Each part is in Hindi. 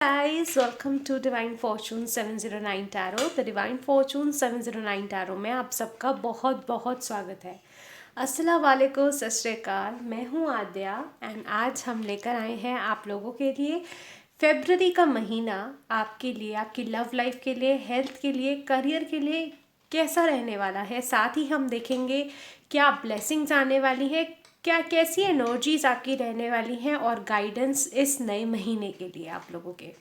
Guys, welcome to Divine Fortune 709 Tarot. The Divine Fortune 709 Tarot में आप सबका बहुत बहुत स्वागत है। अस्सलाम वालेकुम, सत श्री अकाल। मैं हूँ आद्या एंड आज हम लेकर आए हैं आप लोगों के लिए फेब्रुअरी का महीना आपके लिए, आपकी लव लाइफ के लिए, हेल्थ के लिए, करियर के लिए कैसा रहने वाला है। साथ ही हम देखेंगे क्या ब्लेसिंग्स आने वाली है, क्या कैसी एनर्जीज आपकी रहने वाली हैं और गाइडेंस इस नए महीने के लिए आप लोगों के।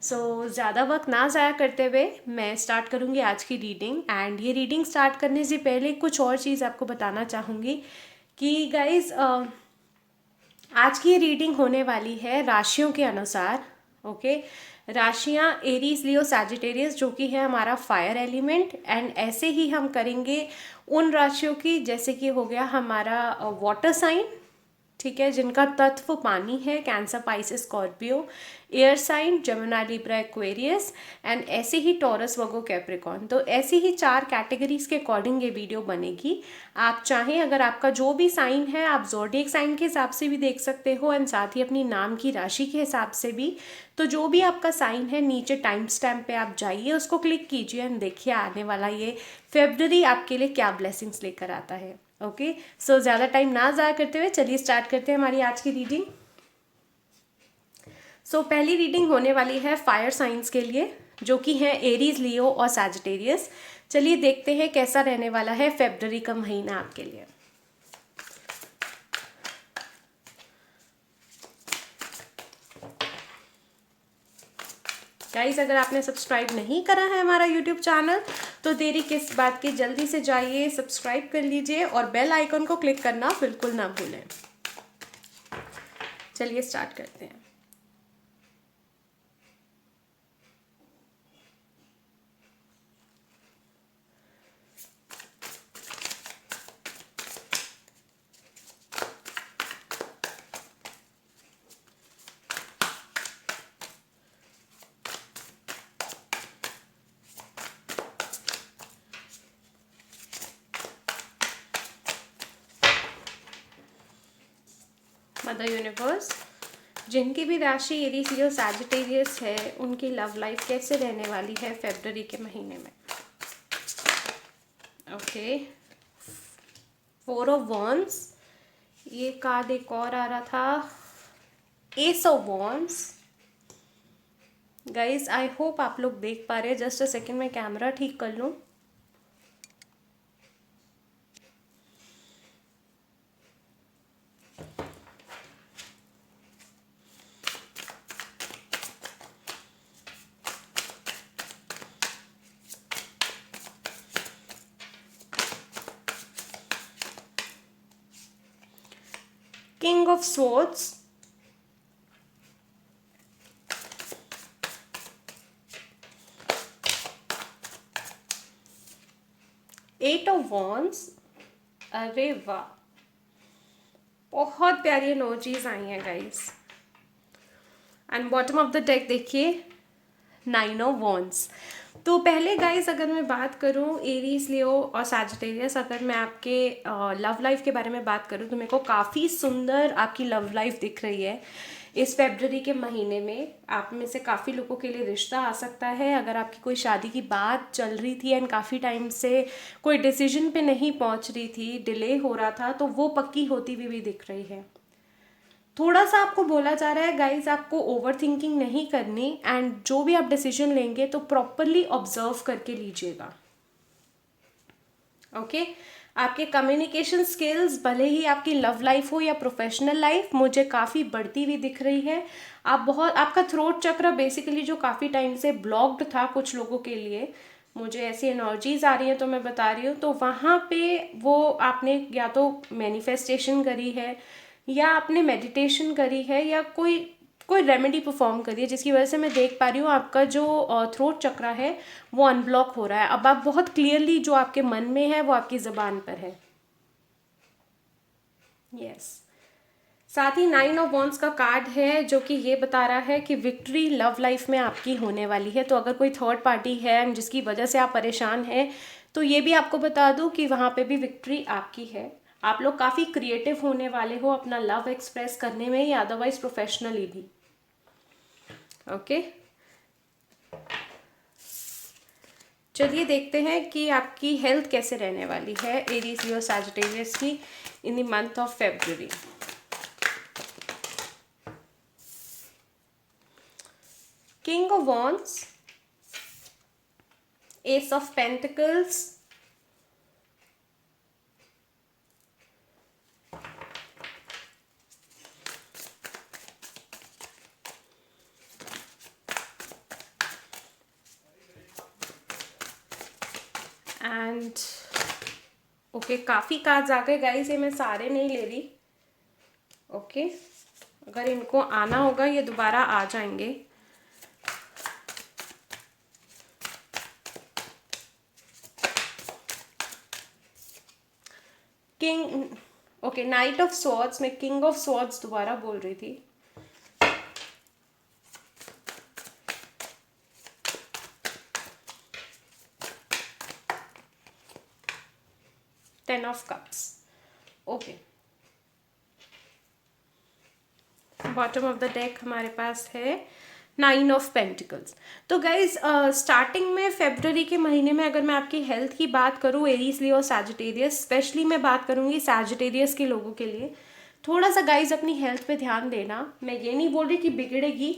ज़्यादा वक्त ना ज़ाया करते हुए मैं स्टार्ट करूँगी आज की रीडिंग। एंड ये रीडिंग स्टार्ट करने से पहले कुछ और चीज़ आपको बताना चाहूँगी कि गाइज़ आज की ये रीडिंग होने वाली है राशियों के अनुसार। ओके, राशियाँ एरीज, लियो, सैजिटेरियस जो कि है हमारा फायर एलिमेंट। एंड ऐसे ही हम करेंगे उन राशियों की जैसे कि हो गया हमारा वाटर साइन, ठीक है, जिनका तत्व पानी है, Cancer, Pisces, Scorpio. Air sign Gemini, Libra, Aquarius. And ऐसे ही टॉरस, वर्गो, कैप्रिकॉर्न। तो ऐसी ही 4 कैटेगरीज के अकॉर्डिंग ये वीडियो बनेगी। आप चाहें अगर आपका जो भी साइन है आप ज़ोडिएक साइन के हिसाब से भी देख सकते हो एंड साथ ही अपनी नाम की राशि के हिसाब से भी। तो जो भी आपका साइन है नीचे टाइम स्टैम्प पे आप जाइए, उसको क्लिक कीजिए एंड देखिए आने वाला ये फेब्रुअरी आपके लिए क्या ब्लेसिंग्स लेकर आता है। ओके, सो ज़्यादा टाइम ना ज़ाया करते हुए चलिए स्टार्ट करते हैं हमारी आज की रीडिंग। पहली रीडिंग होने वाली है फायर साइंस के लिए जो कि है एरीज, लियो और सैजिटेरियस। चलिए देखते हैं कैसा रहने वाला है फेब्रुअरी का महीना आपके लिए। गाइस, अगर आपने सब्सक्राइब नहीं करा है हमारा यूट्यूब चैनल तो देरी किस बात की, जल्दी से जाइए सब्सक्राइब कर लीजिए और बेल आइकन को क्लिक करना बिल्कुल ना भूलें। चलिए स्टार्ट करते हैं। मदर यूनिवर्स, जिनकी भी राशि एरीज, लियो, सैजिटेरियस है उनकी लव लाइफ कैसे रहने वाली है फेब्रुअरी के महीने में। ओके, 4 ऑफ वॉन्ड्स, ये कार्ड एक और आ रहा था, ace of wands. Guys, I hope आप लोग देख पा रहे हैं। जस्ट अ सेकेंड, मैं कैमरा ठीक कर लूँ। King of swords, eight of wands. अरे वाह, बहुत प्यारी एनर्जीज आई हैं guys. And bottom of the deck देखिए, 9 ऑफ वॉन्ड्स। तो पहले गाइस अगर मैं बात करूं एरीज, लियो और सैजिटेरियस, अगर मैं आपके लव लाइफ के बारे में बात करूं तो मेरे को काफ़ी सुंदर आपकी लव लाइफ दिख रही है इस फेब्रुअरी के महीने में। आप में से काफ़ी लोगों के लिए रिश्ता आ सकता है। अगर आपकी कोई शादी की बात चल रही थी एंड काफ़ी टाइम से कोई डिसीजन पे नहीं पहुंच रही थी, डिले हो रहा था, तो वो पक्की होती हुई भी दिख रही है। थोड़ा सा आपको बोला जा रहा है गाइज, आपको ओवर थिंकिंग नहीं करनी एंड जो भी आप डिसीजन लेंगे तो प्रॉपरली ऑब्जर्व करके लीजिएगा। ओके, आपके कम्युनिकेशन स्किल्स, भले ही आपकी लव लाइफ हो या प्रोफेशनल लाइफ, मुझे काफ़ी बढ़ती हुई दिख रही है। आपका थ्रोट चक्र बेसिकली जो काफ़ी टाइम से ब्लॉक्ड था कुछ लोगों के लिए, मुझे ऐसी एनर्जीज आ रही हैं तो मैं बता रही हूँ, तो वहाँ पे वो आपने या तो मैनिफेस्टेशन करी है या आपने मेडिटेशन करी है या कोई कोई रेमेडी परफॉर्म करी है, जिसकी वजह से मैं देख पा रही हूँ आपका जो थ्रोट चक्र है वो अनब्लॉक हो रहा है। अब आप बहुत क्लियरली जो आपके मन में है वो आपकी ज़बान पर है। यस, साथ ही 9 ऑफ वॉन्ड्स का कार्ड है जो कि ये बता रहा है कि विक्ट्री लव लाइफ में आपकी होने वाली है। तो अगर कोई थर्ड पार्टी है एंड जिसकी वजह से आप परेशान हैं तो ये भी आपको बता दूं कि वहाँ पे भी विक्ट्री आपकी है। आप लोग काफ़ी क्रिएटिव होने वाले हो अपना लव एक्सप्रेस करने में या अदरवाइज प्रोफेशनली भी। ओके, चलिए देखते हैं कि आपकी हेल्थ कैसे रहने वाली है एरीज लियो सैजिटेरियस की इन the month of February. King of wands, S of pentacles, and okay, काफ़ी कार्ड्स आ गए गाइस, ये मैं सारे नहीं ले रही। ओके, अगर इनको आना होगा ये दोबारा आ जाएंगे। King, okay, knight of swords, मैं किंग ऑफ स्वॉर्ड्स दोबारा बोल रही थी। Ten of cups, okay, bottom of the deck हमारे पास है नाइन ऑफ पेंटिकल्स। तो गाइज स्टार्टिंग में फेब्रुअरी के महीने में अगर मैं आपकी हेल्थ की बात करूँ, एरीज लियो और सैजिटेरियस, स्पेशली मैं बात करूँगी सैजिटेरियस के लोगों के लिए, थोड़ा सा गाइज अपनी हेल्थ पे ध्यान देना। मैं ये नहीं बोल रही कि बिगड़ेगी,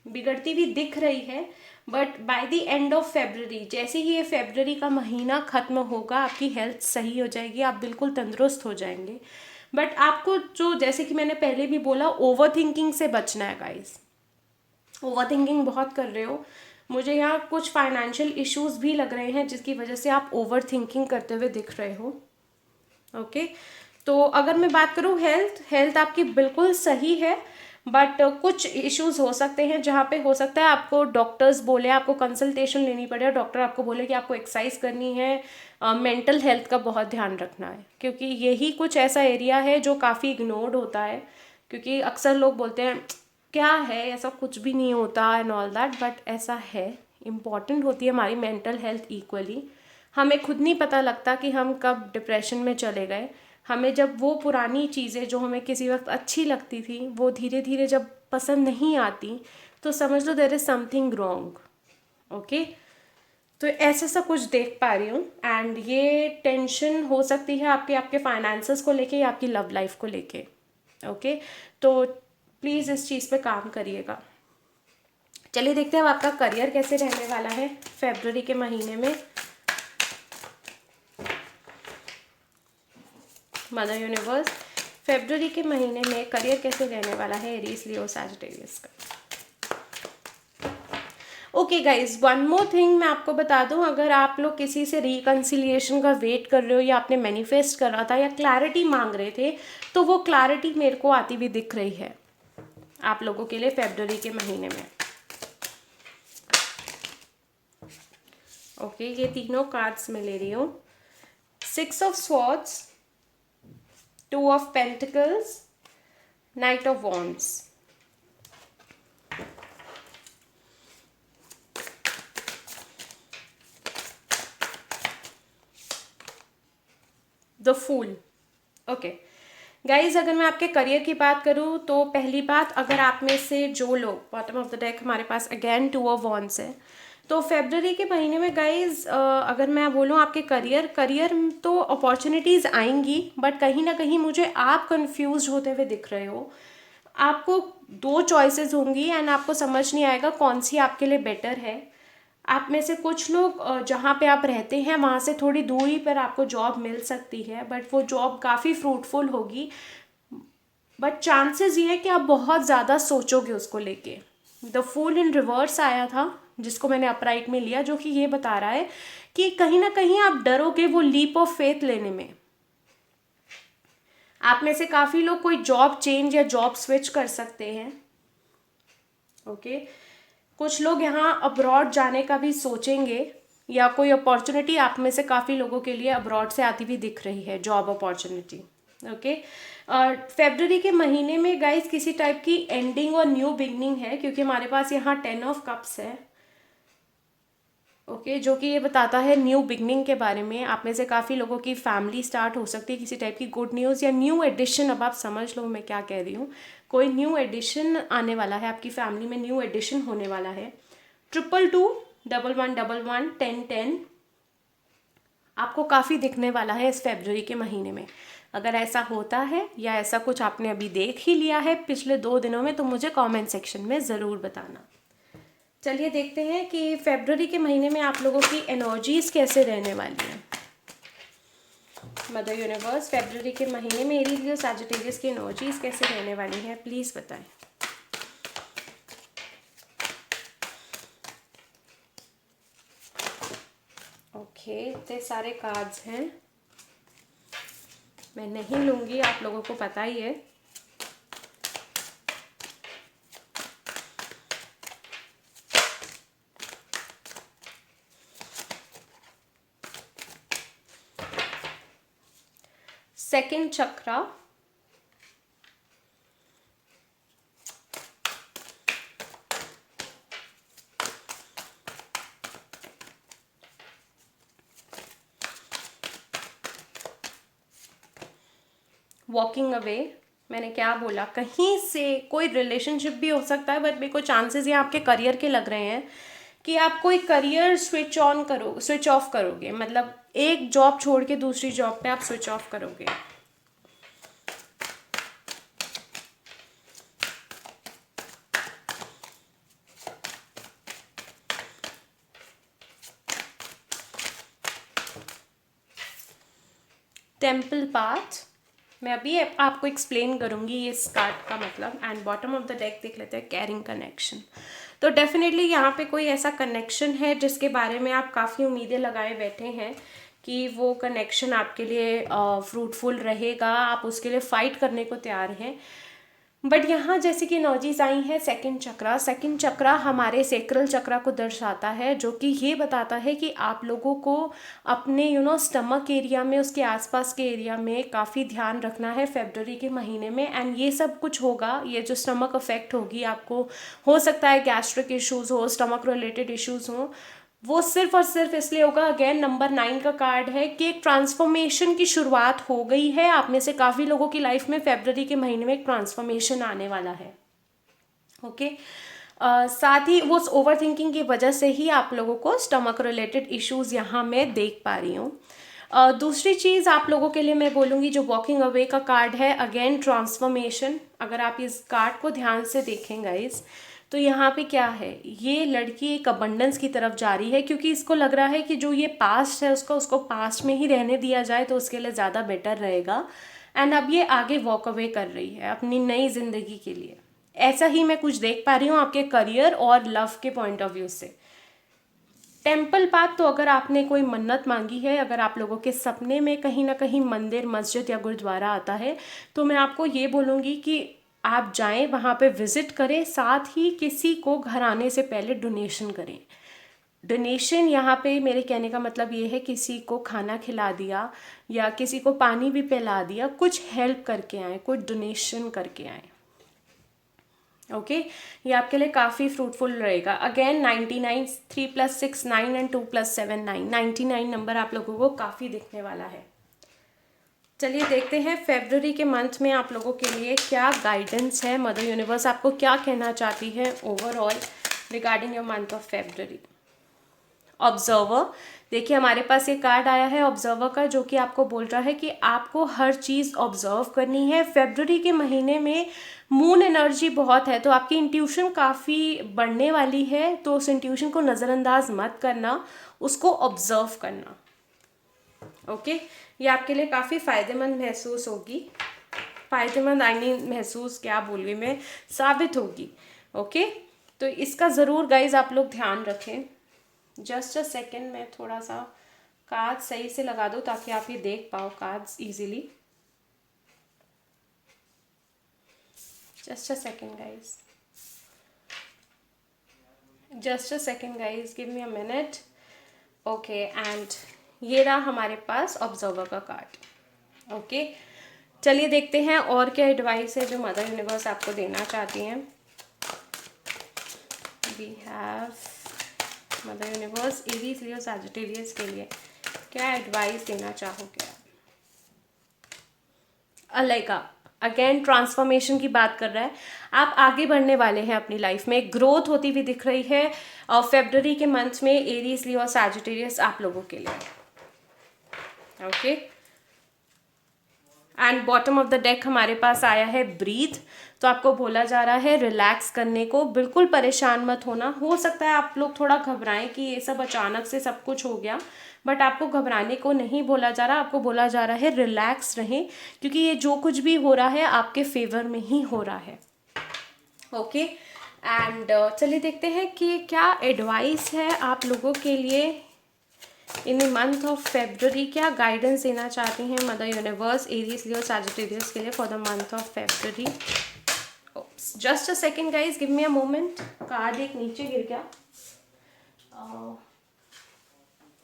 बिगड़ती भी दिख रही है, but by the end of February, जैसे ही ये फेब्रुअरी का महीना ख़त्म होगा आपकी हेल्थ सही हो जाएगी, आप बिल्कुल तंदुरुस्त हो जाएंगे। बट आपको जो, जैसे कि मैंने पहले भी बोला, ओवर थिंकिंग से बचना है गाइज। ओवर थिंकिंग बहुत कर रहे हो, मुझे यहाँ कुछ फाइनेंशियल इश्यूज भी लग रहे हैं जिसकी वजह से आप ओवर थिंकिंग करते हुए दिख रहे हो। ओके, तो अगर मैं बात करूँ हेल्थ आपकी बिल्कुल सही है, बट कुछ इश्यूज हो सकते हैं जहाँ पे हो सकता है आपको डॉक्टर्स बोले, आपको कंसल्टेशन लेनी पड़े, डॉक्टर आपको बोले कि आपको एक्सरसाइज करनी है, मेंटल हेल्थ का बहुत ध्यान रखना है, क्योंकि यही कुछ ऐसा एरिया है जो काफ़ी इग्नोर्ड होता है। क्योंकि अक्सर लोग बोलते हैं क्या है, ऐसा कुछ भी नहीं होता एंड ऑल दैट, बट ऐसा है, इम्पॉर्टेंट होती है हमारी मेंटल हेल्थ इक्वली। हमें खुद नहीं पता लगता कि हम कब डिप्रेशन में चले गए। हमें जब वो पुरानी चीज़ें जो हमें किसी वक्त अच्छी लगती थी वो धीरे धीरे जब पसंद नहीं आती, तो समझ लो there is something wrong. Okay, तो ऐसा सा कुछ देख पा रही हूँ, एंड ये टेंशन हो सकती है आपके आपके फाइनेंसेस को लेके या आपकी लव लाइफ को लेके। ओके, तो प्लीज़ इस चीज़ पे काम करिएगा। चलिए देखते हैं अब आपका करियर कैसे रहने वाला है फेब्रुअरी के महीने में। मदर यूनिवर्स, फेब्रुअरी के महीने में करियर कैसे रहने वाला है एरीज लियो सैजिटेरियस का। Okay guys, one more thing मैं आपको बता दूं, अगर आप लोग किसी से रिकन्सिलिएशन का वेट कर रहे हो या आपने मैनिफेस्ट करा था या क्लैरिटी मांग रहे थे, तो वो क्लैरिटी मेरे को आती हुई दिख रही है आप लोगों के लिए फेब्रुअरी के महीने में। ओके, ये तीनों कार्ड्स मैं ले रही हूँ। Six of swords, two of pentacles, knight of wands. The fool. Okay guys, अगर मैं आपके करियर की बात करूँ तो पहली बात, अगर आप में से जो लोग, बॉटम ऑफ द डेक हमारे पास अगेन टू ऑफ वॉन्ड्स है, तो फेब्रुअरी के महीने में गाइज अगर मैं बोलूँ आपके करियर तो अपॉर्चुनिटीज़ आएंगी, बट कहीं ना कहीं मुझे आप कंफ्यूज होते हुए दिख रहे हो। आपको दो चॉइसेस होंगी एंड आपको समझ नहीं आएगा कौन सी आपके लिए बेटर है। आप में से कुछ लोग जहाँ पे आप रहते हैं वहाँ से थोड़ी दूरी पर आपको जॉब मिल सकती है, बट वो जॉब काफ़ी फ्रूटफुल होगी, बट चांसेस ये है कि आप बहुत ज़्यादा सोचोगे उसको लेके। द फूल इन रिवर्स आया था जिसको मैंने अपराइट में लिया, जो कि ये बता रहा है कि कहीं ना कहीं आप डरोगे वो लीप ऑफ फेथ लेने में। आप में से काफ़ी लोग कोई जॉब चेंज या जॉब स्विच कर सकते हैं। ओके, कुछ लोग यहाँ अब्रॉड जाने का भी सोचेंगे, या कोई अपॉर्चुनिटी आप में से काफ़ी लोगों के लिए अब्रॉड से आती भी दिख रही है, जॉब अपॉर्चुनिटी। ओके, फेब्रुअरी के महीने में गाइस किसी टाइप की एंडिंग और न्यू बिगनिंग है, क्योंकि हमारे पास यहाँ 10 ऑफ कप्स है। ओके, जो कि ये बताता है न्यू बिगनिंग के बारे में। आप में से काफ़ी लोगों की फैमिली स्टार्ट हो सकती है, किसी टाइप की गुड न्यूज़ या न्यू एडिशन, अब आप समझ लो मैं क्या कह रही हूँ। कोई न्यू एडिशन आने वाला है, आपकी फैमिली में न्यू एडिशन होने वाला है। 222211111010 आपको काफ़ी दिखने वाला है इस फरवरी के महीने में। अगर ऐसा होता है या ऐसा कुछ आपने अभी देख ही लिया है पिछले 2 दिनों में, तो मुझे कमेंट सेक्शन में ज़रूर बताना। चलिए देखते हैं कि फरवरी के महीने में आप लोगों की एनर्जीज़ कैसे रहने वाली हैं। मदर यूनिवर्स, फरवरी के महीने में एरीज लियो सैजिटेरियस की एनर्जीज़ कैसे रहने वाली हैं, प्लीज़ बताएं। ओके, इतने सारे कार्ड्स हैं, मैं नहीं लूँगी, आप लोगों को पता ही है। सेकंड चक्रा, वॉकिंग अवे, मैंने क्या बोला, कहीं से कोई रिलेशनशिप भी हो सकता है, बट मेरे को चांसेस ये आपके करियर के लग रहे हैं कि आप कोई करियर स्विच ऑफ करोगे, मतलब एक जॉब छोड़ के दूसरी जॉब पे आप स्विच ऑफ करोगे। टेम्पल पाथ, मैं अभी आपको एक्सप्लेन करूँगी ये इस कार्ड का मतलब। And bottom of the deck देख लेते हैं, कैरिंग कनेक्शन। तो डेफिनेटली यहाँ पे कोई ऐसा कनेक्शन है जिसके बारे में आप काफ़ी उम्मीदें लगाए बैठे हैं कि वो कनेक्शन आपके लिए फ्रूटफुल रहेगा, आप उसके लिए फ़ाइट करने को तैयार हैं। बट यहाँ जैसे कि एनर्जीज आई हैं सेकंड चक्रा हमारे सेक्रल चक्रा को दर्शाता है, जो कि ये बताता है कि आप लोगों को अपने स्टमक एरिया में, उसके आसपास के एरिया में काफ़ी ध्यान रखना है फरवरी के महीने में। एंड ये सब कुछ होगा, ये जो स्टमक अफेक्ट होगी आपको, हो सकता है गैस्ट्रिक इश्यूज़ हो, स्टमक रिलेटेड इश्यूज़ हो, वो सिर्फ और सिर्फ इसलिए होगा, अगेन नंबर 9 का कार्ड है कि एक ट्रांसफॉर्मेशन की शुरुआत हो गई है। आप में से काफ़ी लोगों की लाइफ में फरवरी के महीने में एक ट्रांसफॉर्मेशन आने वाला है। ओके, साथ ही वो ओवर थिंकिंग की वजह से ही आप लोगों को स्टमक रिलेटेड इश्यूज़ यहाँ मैं देख पा रही हूँ। दूसरी चीज़ आप लोगों के लिए मैं बोलूँगी, जो वॉकिंग अवे का कार्ड है, अगेन ट्रांसफॉर्मेशन। अगर आप इस कार्ड को ध्यान से देखें गाइस, तो यहाँ पे क्या है, ये लड़की एक अबंडेंस की तरफ जा रही है, क्योंकि इसको लग रहा है कि जो ये पास्ट है उसको पास्ट में ही रहने दिया जाए तो उसके लिए ज़्यादा बेटर रहेगा। एंड अब ये आगे वॉक अवे कर रही है अपनी नई ज़िंदगी के लिए। ऐसा ही मैं कुछ देख पा रही हूँ आपके करियर और लव के पॉइंट ऑफ व्यू से। टेम्पल पाथ, तो अगर आपने कोई मन्नत मांगी है, अगर आप लोगों के सपने में कहीं ना कहीं मंदिर, मस्जिद या गुरुद्वारा आता है, तो मैं आपको ये बोलूँगी कि आप जाएं, वहाँ पे विज़िट करें, साथ ही किसी को घर आने से पहले डोनेशन करें। डोनेशन यहाँ पे मेरे कहने का मतलब ये है, किसी को खाना खिला दिया या किसी को पानी भी पिला दिया, कुछ हेल्प करके आएँ, कुछ डोनेशन करके आएँ। ओके, ये आपके लिए काफ़ी फ्रूटफुल रहेगा। अगेन 99, 3 + 6 9 एंड 2 + 7 9, 99 नंबर आप लोगों को काफ़ी दिखने वाला है। चलिए देखते हैं फरवरी के मंथ में आप लोगों के लिए क्या गाइडेंस है, मदर यूनिवर्स आपको क्या कहना चाहती है overall regarding your month of February. Observer, देखिए हमारे पास ये कार्ड आया है ऑब्जर्वर का, जो कि आपको बोल रहा है कि आपको हर चीज़ ऑब्जर्व करनी है। फरवरी के महीने में मून एनर्जी बहुत है, तो आपकी इंट्यूशन काफ़ी बढ़ने वाली है, तो उस इंट्यूशन को नज़रअंदाज मत करना, उसको ऑब्जर्व करना। ओके, ये आपके लिए काफ़ी फ़ायदेमंद महसूस होगी, फ़ायदेमंद महसूस क्या बोल रही मैं, साबित होगी। ओके, तो इसका ज़रूर गाइज आप लोग ध्यान रखें। जस्ट अ सेकेंड, मैं थोड़ा सा कार्ड सही से लगा दूँ ताकि आप ये देख पाओ cards easily. Just a second guys, just a second guys, give me a minute. Okay, and ये रहा हमारे पास ऑब्जर्वर का कार्ड। ओके, चलिए देखते हैं और क्या एडवाइस है जो मदर यूनिवर्स आपको देना चाहती हैं। We have mother universe Aries Leo Sagittarius के लिए क्या एडवाइस देना चाहोगे आप। अगेन ट्रांसफॉर्मेशन की बात कर रहा है, आप आगे बढ़ने वाले हैं अपनी लाइफ में, ग्रोथ होती हुई दिख रही है फेब्रुअरी के मंथ में एरीज, लियो और सैजिटेरियस आप लोगों के लिए। Okay, and bottom of the deck हमारे पास आया है ब्रीथ। तो आपको बोला जा रहा है रिलैक्स करने को, बिल्कुल परेशान मत होना। हो सकता है आप लोग थोड़ा घबराएं कि ये सब अचानक से सब कुछ हो गया, बट आपको घबराने को नहीं बोला जा रहा, आपको बोला जा रहा है रिलैक्स रहें, क्योंकि ये जो कुछ भी हो रहा है आपके फेवर में ही हो रहा है। ओके, एंड चलिए देखते हैं कि क्या एडवाइस है आप लोगों के लिए in the month of February. क्या गाइडेंस देना चाहती हैं mother universe Aries, Leo, Sagittarius के लिए for the month of February. Just a second guys, give me a moment. Card एक नीचे गिर गया।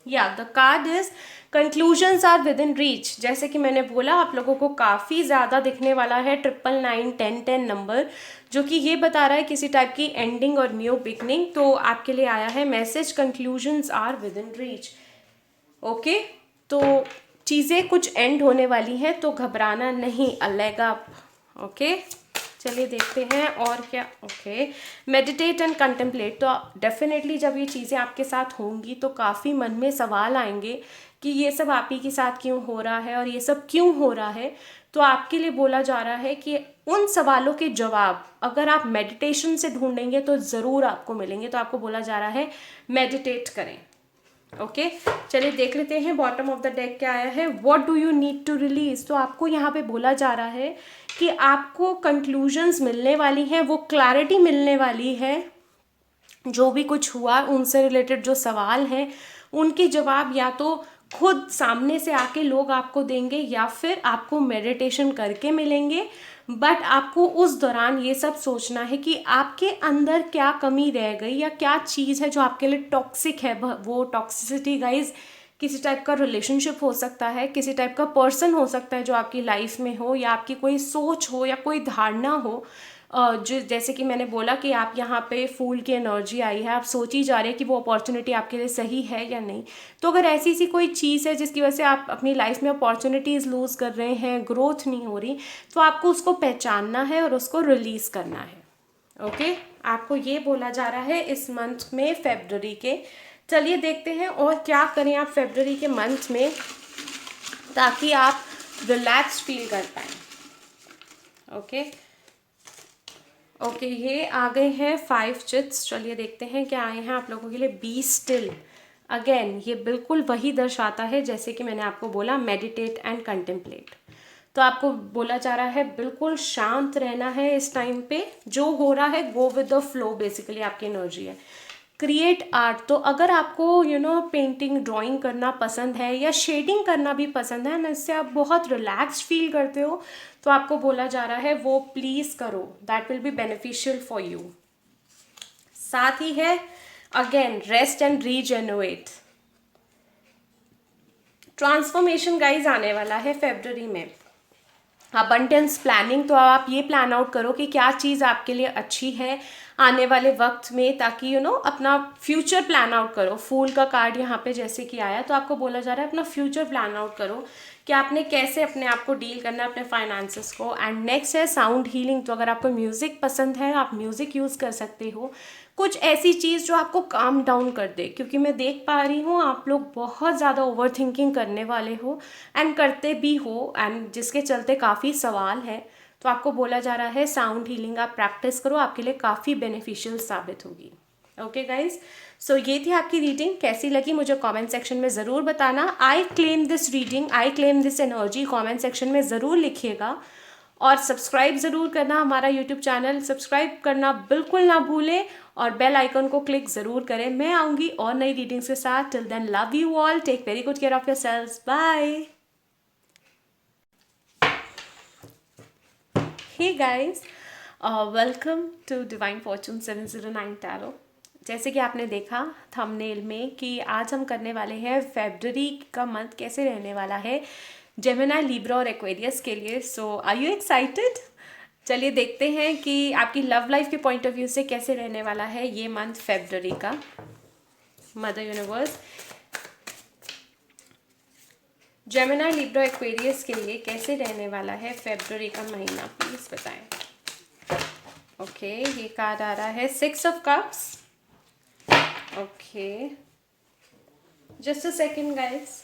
या the card is conclusions are within reach. जैसे कि मैंने बोला आप लोगों को काफ़ी ज़्यादा दिखने वाला है 999 नंबर, जो कि ये बता रहा है किसी टाइप की एंडिंग और न्यू बिगनिंग। तो आपके लिए आया है message conclusions are within reach. Okay, तो चीज़ें कुछ एंड होने वाली हैं, तो घबराना नहीं, अलेगा। ओके, चलिए देखते हैं और क्या। Okay, meditate and contemplate. तो डेफिनेटली जब ये चीज़ें आपके साथ होंगी तो काफ़ी मन में सवाल आएंगे कि ये सब आप ही के साथ क्यों हो रहा है और ये सब क्यों हो रहा है। तो आपके लिए बोला जा रहा है कि उन सवालों के जवाब अगर आप मेडिटेशन से ढूंढेंगे तो ज़रूर आपको मिलेंगे। तो आपको बोला जा रहा है मेडिटेट करें। ओके, चलिए देख लेते हैं बॉटम ऑफ द डेक क्या आया है। What do you need to release. तो आपको यहाँ पे बोला जा रहा है कि आपको कंक्लूजन्स मिलने वाली हैं, वो क्लैरिटी मिलने वाली है। जो भी कुछ हुआ उनसे रिलेटेड जो सवाल हैं उनके जवाब या तो खुद सामने से आके लोग आपको देंगे या फिर आपको मेडिटेशन करके मिलेंगे। बट आपको उस दौरान ये सब सोचना है कि आपके अंदर क्या कमी रह गई या क्या चीज़ है जो आपके लिए टॉक्सिक है। वो टॉक्सिसिटी गाइज किसी टाइप का रिलेशनशिप हो सकता है, किसी टाइप का पर्सन हो सकता है जो आपकी लाइफ में हो, या आपकी कोई सोच हो या कोई धारणा हो। जो जैसे कि मैंने बोला कि आप यहाँ पे फूल की एनर्जी आई है, आप सोच ही जा रहे हैं कि वो अपॉर्चुनिटी आपके लिए सही है या नहीं। तो अगर ऐसी सी कोई चीज़ है जिसकी वजह से आप अपनी लाइफ में अपॉर्चुनिटीज़ लूज़ कर रहे हैं, ग्रोथ नहीं हो रही, तो आपको उसको पहचानना है और उसको रिलीज़ करना है। ओके, आपको ये बोला जा रहा है इस मंथ में फेब्रुअरी के। चलिए देखते हैं और क्या करें आप फेब्रुअरी के मंथ में ताकि आप रिलैक्स फील कर पाएँ। ओके, ये आ गए हैं 5 चिट्स। चलिए देखते हैं क्या आए हैं आप लोगों के लिए। Be still. अगेन ये बिल्कुल वही दर्शाता है जैसे कि मैंने आपको बोला मेडिटेट एंड कंटेम्पलेट। तो आपको बोला जा रहा है बिल्कुल शांत रहना है इस टाइम पे। जो हो रहा है go with the flow, basically आपकी एनर्जी है। Create art. तो अगर आपको पेंटिंग ड्राइंग करना पसंद है या शेडिंग करना भी पसंद है ना, इससे आप बहुत रिलैक्स फील करते हो, तो आपको बोला जा रहा है वो प्लीज़ करो, that will be beneficial for you. साथ ही है again rest and regenerate. Transformation guys आने वाला है फेब्रुअरी में। Abundance planning. तो आप ये प्लान आउट करो कि क्या चीज़ आपके लिए अच्छी है आने वाले वक्त में, ताकि अपना फ्यूचर प्लान आउट करो। फूल का कार्ड यहाँ पे जैसे कि आया, तो आपको बोला जा रहा है अपना फ्यूचर प्लान आउट करो कि आपने कैसे अपने आप को डील करना है, अपने फाइनेंसेस को। एंड नेक्स्ट है साउंड हीलिंग। तो अगर आपको म्यूज़िक पसंद है आप म्यूज़िक यूज़ कर सकते हो, कुछ ऐसी चीज़ जो आपको काम डाउन कर दे, क्योंकि मैं देख पा रही हूँ आप लोग बहुत ज़्यादा ओवर थिंकिंग करने वाले हो एंड करते भी हो, एंड जिसके चलते काफ़ी सवाल है। तो आपको बोला जा रहा है साउंड हीलिंग आप प्रैक्टिस करो, आपके लिए काफ़ी बेनिफिशियल साबित होगी। ओके गाइज, सो ये थी आपकी रीडिंग। कैसी लगी मुझे कमेंट सेक्शन में ज़रूर बताना। I claim this reading, I claim this energy, comment section में ज़रूर लिखिएगा। और सब्सक्राइब ज़रूर करना हमारा यूट्यूब चैनल, सब्सक्राइब करना बिल्कुल ना भूलें और बेल आइकन को क्लिक ज़रूर करें। मैं आऊँगी और नई रीडिंग्स के साथ। Till then love you all, take very good care of yourselves, bye. Hey guys, welcome to divine fortune 709 tarot. जैसे कि आपने देखा थंबनेल में कि आज हम करने वाले हैं फेब्रुअरी का मंथ कैसे रहने वाला है जेमिनी, लिब्रा और एक्वेरियस के लिए। सो आर यू एक्साइटेड? चलिए देखते हैं कि आपकी लव लाइफ के पॉइंट ऑफ व्यू से कैसे रहने वाला है ये मंथ फेब्रुअरी का। Mother universe, Gemini Libra Aquarius के लिए कैसे रहने वाला है फरवरी का महीना, प्लीज बताएं। ओके, ये कार्ड आ रहा है 6 of cups. Okay, just a second guys.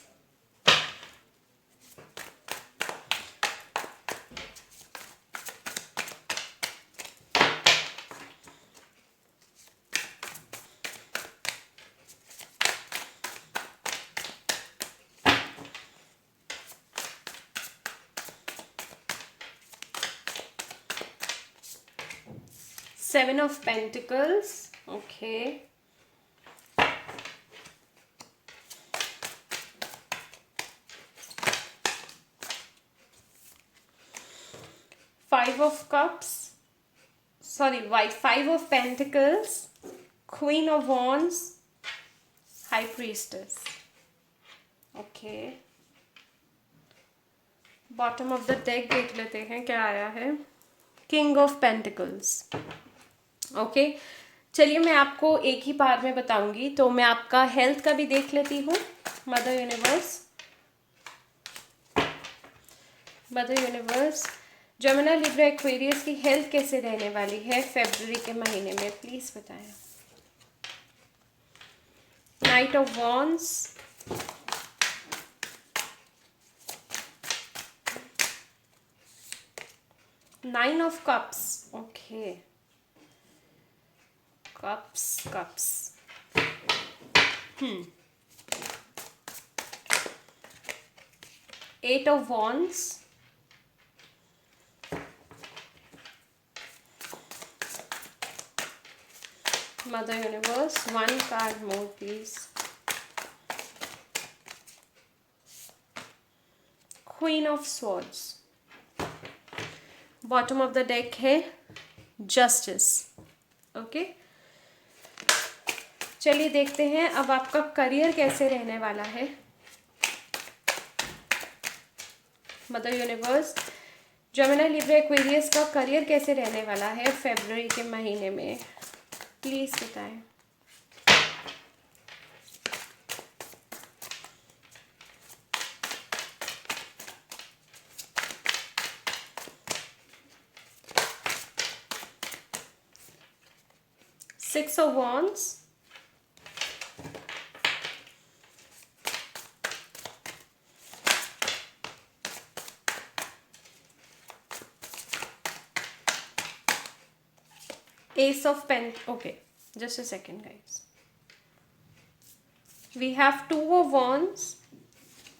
Seven of Pentacles. Okay. Five of Cups. Sorry, Five of Pentacles. Queen of Wands. High Priestess. Okay. Bottom of the deck देख लेते हैं क्या आया है। King of Pentacles. ओके चलिए, मैं आपको एक ही बार में बताऊंगी, तो मैं आपका हेल्थ का भी देख लेती हूँ। Mother universe, Gemini Libra Aquarius की हेल्थ कैसे रहने वाली है फरवरी के महीने में, प्लीज बताएं। Night of wands, nine of cups. Okay, cups. Eight of Wands. Mother Universe, one card more please. Queen of Swords. Bottom of the deck है Justice. Okay. चलिए देखते हैं अब आपका करियर कैसे रहने वाला है। Mother universe, Gemini Libra Aquarius का करियर कैसे रहने वाला है फरवरी के महीने में, प्लीज बताएं। Six of Wands. Ace of Pentacles. Okay, just a second guys. We have Two of Wands,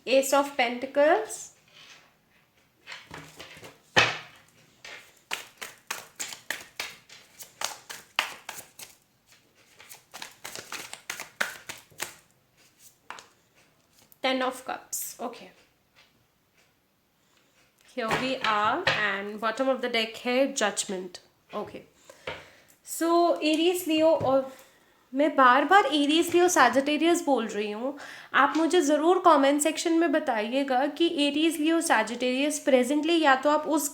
Ace of Pentacles, Ten of Cups. Okay, here we are, and bottom of the deck है Judgment. Okay, सो एरीज लियो, और मैं बार बार एरीज लियो सैजिटेरियस बोल रही हूँ। आप मुझे ज़रूर कमेंट सेक्शन में बताइएगा कि एरीज लियो सैजिटेरियस प्रेजेंटली या तो आप उस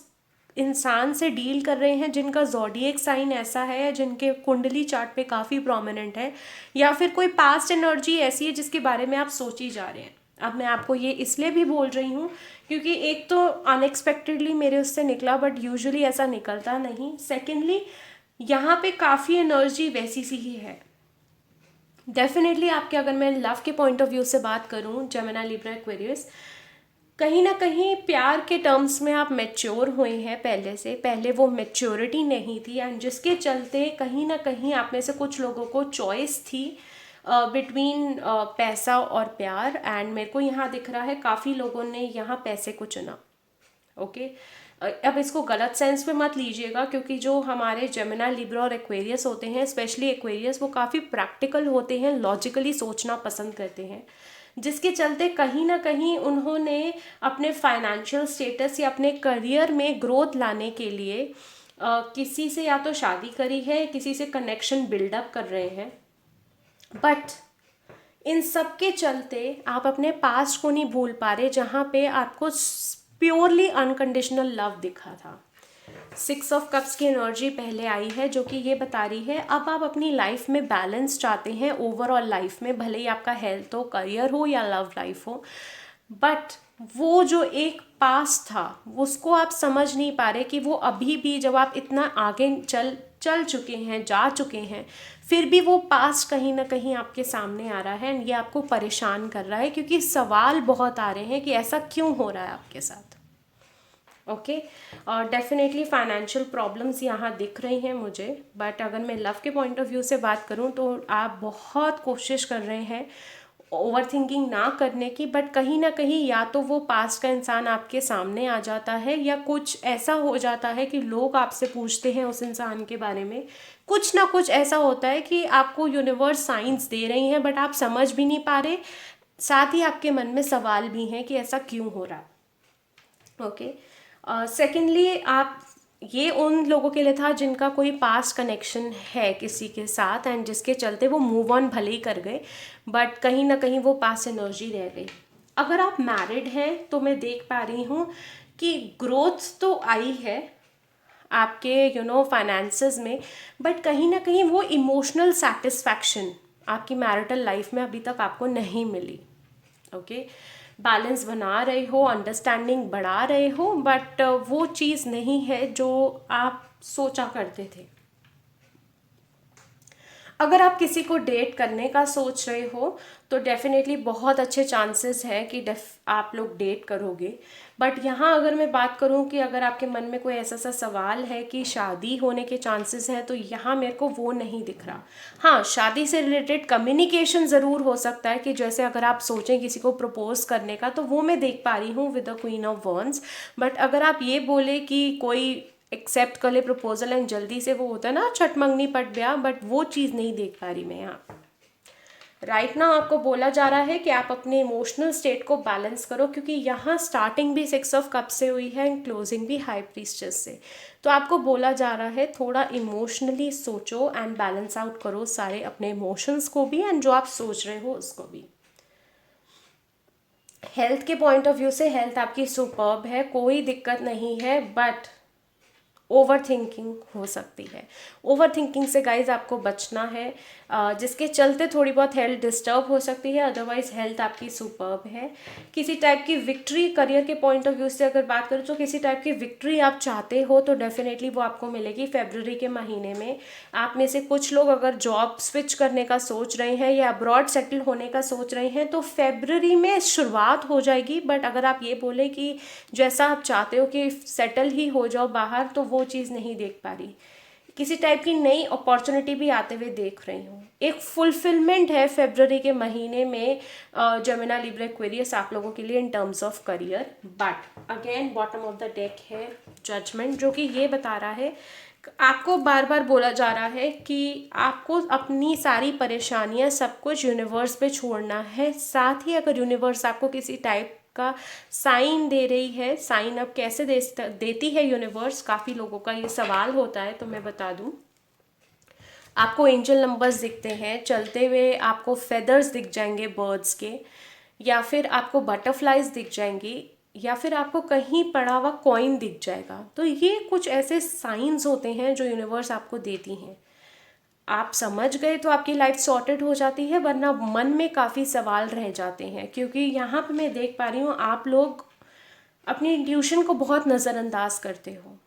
इंसान से डील कर रहे हैं जिनका ज़ोडिएक साइन ऐसा है, जिनके कुंडली चार्ट पे काफ़ी प्रोमिनेंट है, या फिर कोई पास्ट एनर्जी ऐसी है जिसके बारे में आप सोची जा रहे हैं। अब मैं आपको ये इसलिए भी बोल रही हूँ क्योंकि एक तो अनएक्सपेक्टेडली मेरे उससे निकला, बट यूजुअली ऐसा निकलता नहीं। सेकेंडली, यहाँ पे काफ़ी एनर्जी वैसी सी ही है। डेफिनेटली आपके, अगर मैं लव के पॉइंट ऑफ व्यू से बात करूँ, जेमिनी लिब्रा एक्वेरियस, कहीं ना कहीं प्यार के टर्म्स में आप मैच्योर हुए हैं पहले वो मैच्योरिटी नहीं थी, एंड जिसके चलते कहीं ना कहीं आप में से कुछ लोगों को चॉइस थी बिटवीन पैसा और प्यार, एंड मेरे को यहाँ दिख रहा है काफ़ी लोगों ने यहाँ पैसे को चुना। ओके, अब इसको गलत सेंस में मत लीजिएगा, क्योंकि जो हमारे जेमिनी लिब्रा और एक्वेरियस होते हैं, स्पेशली एक्वेरियस, वो काफ़ी प्रैक्टिकल होते हैं, लॉजिकली सोचना पसंद करते हैं, जिसके चलते कहीं ना कहीं उन्होंने अपने फाइनेंशियल स्टेटस या अपने करियर में ग्रोथ लाने के लिए किसी से या तो शादी करी है, किसी से कनेक्शन बिल्डअप कर रहे हैं, बट इन सब के चलते आप अपने पास्ट को नहीं भूल पा रहे, जहाँ पे आपको प्योरली अनकंडीशनल लव दिखा था। 6 ऑफ कप्स की एनर्जी पहले आई है, जो कि ये बता रही है अब आप अपनी लाइफ में बैलेंस चाहते हैं, ओवरऑल लाइफ में, भले ही आपका हेल्थ हो, करियर हो या लव लाइफ हो, बट वो जो एक पास था उसको आप समझ नहीं पा रहे कि वो अभी भी जब आप इतना आगे चल चल चुके हैं, जा चुके हैं, फिर भी वो पास कहीं ना कहीं आपके सामने आ रहा है एंड ये आपको परेशान कर रहा है, क्योंकि सवाल बहुत आ रहे हैं कि ऐसा क्यों हो रहा है आपके साथ। ओके, और डेफिनेटली फाइनेंशियल प्रॉब्लम्स यहाँ दिख रही हैं मुझे, बट अगर मैं लव के पॉइंट ऑफ व्यू से बात करूँ तो आप बहुत कोशिश कर रहे हैं ओवर थिंकिंग ना करने की, बट कहीं ना कहीं या तो वो पास्ट का इंसान आपके सामने आ जाता है या कुछ ऐसा हो जाता है कि लोग आपसे पूछते हैं उस इंसान के बारे में। कुछ ना कुछ ऐसा होता है कि आपको यूनिवर्स साइंस दे रही हैं बट आप समझ भी नहीं पा रहे, साथ ही आपके मन में सवाल भी हैं कि ऐसा क्यों हो रहा है। ओके, सेकेंडली आप, ये उन लोगों के लिए था जिनका कोई पास्ट कनेक्शन है किसी के साथ एंड जिसके चलते वो मूव ऑन भले ही कर गए, बट कहीं ना कहीं वो पास्ट एनर्जी रह गई। अगर आप मैरिड हैं तो मैं देख पा रही हूँ कि ग्रोथ तो आई है आपके फाइनेंसेस में, बट कहीं ना कहीं वो इमोशनल सेटिस्फैक्शन आपकी मैरिटल लाइफ में अभी तक आपको नहीं मिली। ओके, बैलेंस बना रहे हो, अंडरस्टैंडिंग बढ़ा रहे हो, बट वो चीज़ नहीं है जो आप सोचा करते थे। अगर आप किसी को डेट करने का सोच रहे हो तो डेफिनेटली बहुत अच्छे चांसेस है कि आप लोग डेट करोगे, बट यहाँ अगर मैं बात करूँ कि अगर आपके मन में कोई ऐसा सा सवाल है कि शादी होने के चांसेस हैं, तो यहाँ मेरे को वो नहीं दिख रहा। हाँ, शादी से रिलेटेड कम्युनिकेशन ज़रूर हो सकता है कि जैसे अगर आप सोचें किसी को प्रपोज करने का, तो वो मैं देख पा रही हूँ with the queen of wands, but अगर आप ये बोले कि कोई एक्सेप्ट कर ले प्रपोजल एंड जल्दी से, वो होता है ना छठ मंगनी पट ब्याह, बट वो चीज़ नहीं देख पा रही मैं यहाँ। राइट नाउ आपको बोला जा रहा है कि आप अपने इमोशनल स्टेट को बैलेंस करो, क्योंकि यहाँ स्टार्टिंग भी 6 ऑफ कप से हुई है एंड क्लोजिंग भी हाई प्रीस्टेस से। तो आपको बोला जा रहा है थोड़ा इमोशनली सोचो एंड बैलेंस आउट करो सारे अपने इमोशंस को भी एंड जो आप सोच रहे हो उसको भी। हेल्थ के पॉइंट ऑफ व्यू से हेल्थ आपकी सुपर्ब है, कोई दिक्कत नहीं है, बट ओवर थिंकिंग हो सकती है। ओवर थिंकिंग से गाइज आपको बचना है, जिसके चलते थोड़ी बहुत हेल्थ डिस्टर्ब हो सकती है, अदरवाइज हेल्थ आपकी सुपर्ब है। किसी टाइप की विक्ट्री, करियर के पॉइंट ऑफ व्यू से अगर बात करूँ तो किसी टाइप की विक्ट्री आप चाहते हो तो डेफिनेटली वो आपको मिलेगी फरवरी के महीने में। आप में से कुछ लोग अगर जॉब स्विच करने का सोच रहे हैं या अब्रॉड सेटल होने का सोच रहे हैं तो फरवरी में शुरुआत हो जाएगी, बट अगर आप ये बोले कि जैसा आप चाहते हो कि सेटल ही हो जाओ बाहर, तो वो चीज़ नहीं देख पा रही। किसी टाइप की नई अपॉर्चुनिटी भी आते हुए देख रही हूँ। एक फुलफिलमेंट है फरवरी के महीने में जमिना लिब्रा एक्वेरियस आप लोगों के लिए इन terms of career, but again bottom of the deck है जजमेंट, जो कि ये बता रहा है, आपको बार बार बोला जा रहा है कि आपको अपनी सारी परेशानियां सब कुछ यूनिवर्स पे छोड़ना है। साथ ही अगर यूनिवर्स आपको किसी टाइप का साइन दे रही है, साइन अब कैसे देती है यूनिवर्स, काफ़ी लोगों का ये सवाल होता है, तो मैं बता दूं, आपको एंजल नंबर्स दिखते हैं चलते हुए, आपको फेदर्स दिख जाएंगे बर्ड्स के, या फिर आपको बटरफ्लाइज दिख जाएंगी, या फिर आपको कहीं पड़ा हुआ कॉइन दिख जाएगा। तो ये कुछ ऐसे साइंस होते हैं जो यूनिवर्स आपको देती हैं। आप समझ गए तो आपकी लाइफ सॉर्टेड हो जाती है, वरना मन में काफ़ी सवाल रह जाते हैं, क्योंकि यहाँ पे मैं देख पा रही हूँ आप लोग अपनी इंट्यूशन को बहुत नज़रअंदाज करते हो,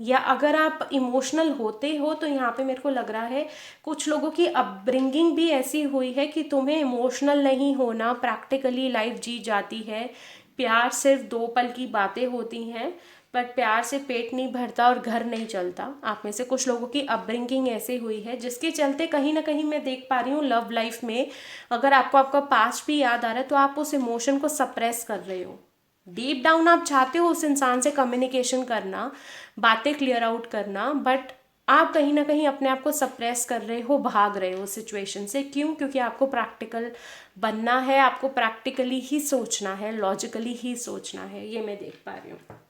या अगर आप इमोशनल होते हो तो यहाँ पे मेरे को लग रहा है कुछ लोगों की अपब्रिंगिंग भी ऐसी हुई है कि तुम्हें इमोशनल नहीं होना, प्रैक्टिकली लाइफ जी जाती है। प्यार सिर्फ 2 पल की बातें होती हैं, बट प्यार से पेट नहीं भरता और घर नहीं चलता। आप में से कुछ लोगों की अपब्रिंगिंग ऐसी हुई है जिसके चलते कहीं ना कहीं मैं देख पा रही हूँ लव लाइफ में, अगर आपको आपका पास्ट भी याद आ रहा है तो आप उस इमोशन को सप्रेस कर रहे हो। डीप डाउन आप चाहते हो उस इंसान से कम्युनिकेशन करना, बातें क्लियर आउट करना, बट आप कहीं ना कहीं अपने आप को सप्रेस कर रहे हो, भाग रहे हो सिचुएशन से। क्यों? क्योंकि आपको प्रैक्टिकल बनना है, आपको प्रैक्टिकली ही सोचना है, लॉजिकली ही सोचना है, ये मैं देख पा रही हूँ।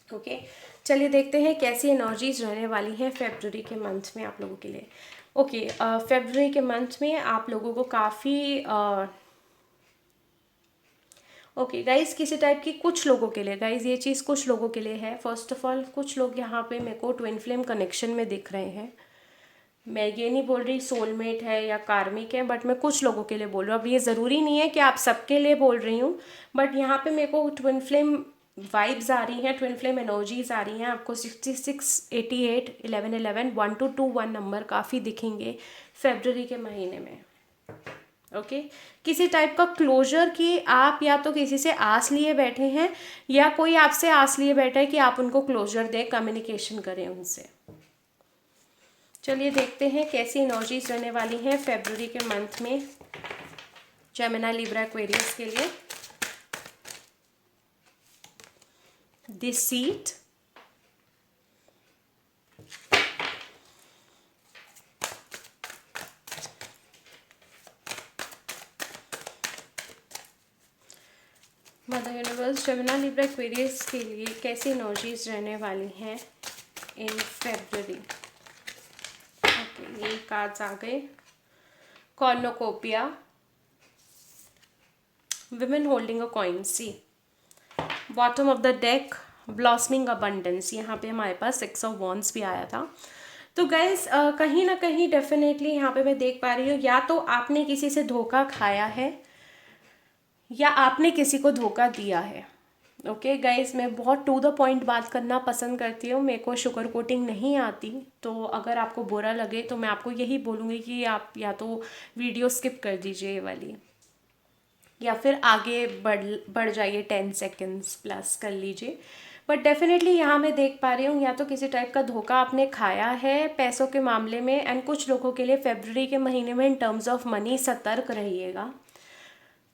ओके, चलिए देखते हैं कैसी एनर्जीज रहने वाली हैं फरवरी के मंथ में आप लोगों के लिए। ओके, फरवरी के मंथ में आप लोगों को काफ़ी ओके गाइज, किसी टाइप की कुछ लोगों के लिए, गाइज ये चीज़ कुछ लोगों के लिए है। फर्स्ट ऑफ ऑल कुछ लोग यहाँ पे मेरे को ट्विन फ्लेम कनेक्शन में दिख रहे हैं, मैं ये नहीं बोल रही सोलमेट है या कार्मिक है, बट मैं कुछ लोगों के लिए बोल रही हूँ। अब ये ज़रूरी नहीं है कि आप सबके लिए बोल रही हूँ, बट यहाँ पे मेरे को ट्विन फ्लेम वाइब्स आ रही हैं, ट्विन फ्लेम एनर्जीज आ रही हैं। आपको 66, 88, 11, 11, 1 to 2 1 नंबर काफ़ी दिखेंगे फरवरी के महीने में। ओके किसी टाइप का क्लोजर की आप या तो किसी से आस लिए बैठे हैं या कोई आपसे आस लिए बैठा है कि आप उनको क्लोजर दें, कम्युनिकेशन करें उनसे। चलिए देखते हैं कैसी एनर्जीज रहने वाली हैं फरवरी के मंथ में जेमिनी, लिब्रा, एक्वेरियस के लिए। Deceit, mother universe Gemini, Libra, Aquarius के लिए कैसी एनर्जीज रहने वाली हैं इन फरवरी। ओके ये कार्ड्स आ गए। Cornucopia, women holding a coin, see bottom of the deck, blossoming abundance. यहाँ पे हमारे पास 6 ऑफ वॉन्ड्स भी आया था। तो गाइज कहीं ना कहीं डेफिनेटली यहाँ पे मैं देख पा रही हूँ, या तो आपने किसी से धोखा खाया है या आपने किसी को धोखा दिया है। ओके गाइज मैं बहुत टू द पॉइंट बात करना पसंद करती हूँ, मेरे को शुगर कोटिंग नहीं आती। तो अगर आपको बुरा लगे तो मैं आपको यही बोलूँगी कि आप या तो वीडियो स्किप कर दीजिए ये वाली, या फिर आगे बढ़ जाइए 10 सेकेंड्स प्लस कर लीजिए। बट डेफिनेटली यहाँ मैं देख पा रही हूँ या तो किसी टाइप का धोखा आपने खाया है पैसों के मामले में। एंड कुछ लोगों के लिए फरवरी के महीने में इन टर्म्स ऑफ मनी सतर्क रहिएगा।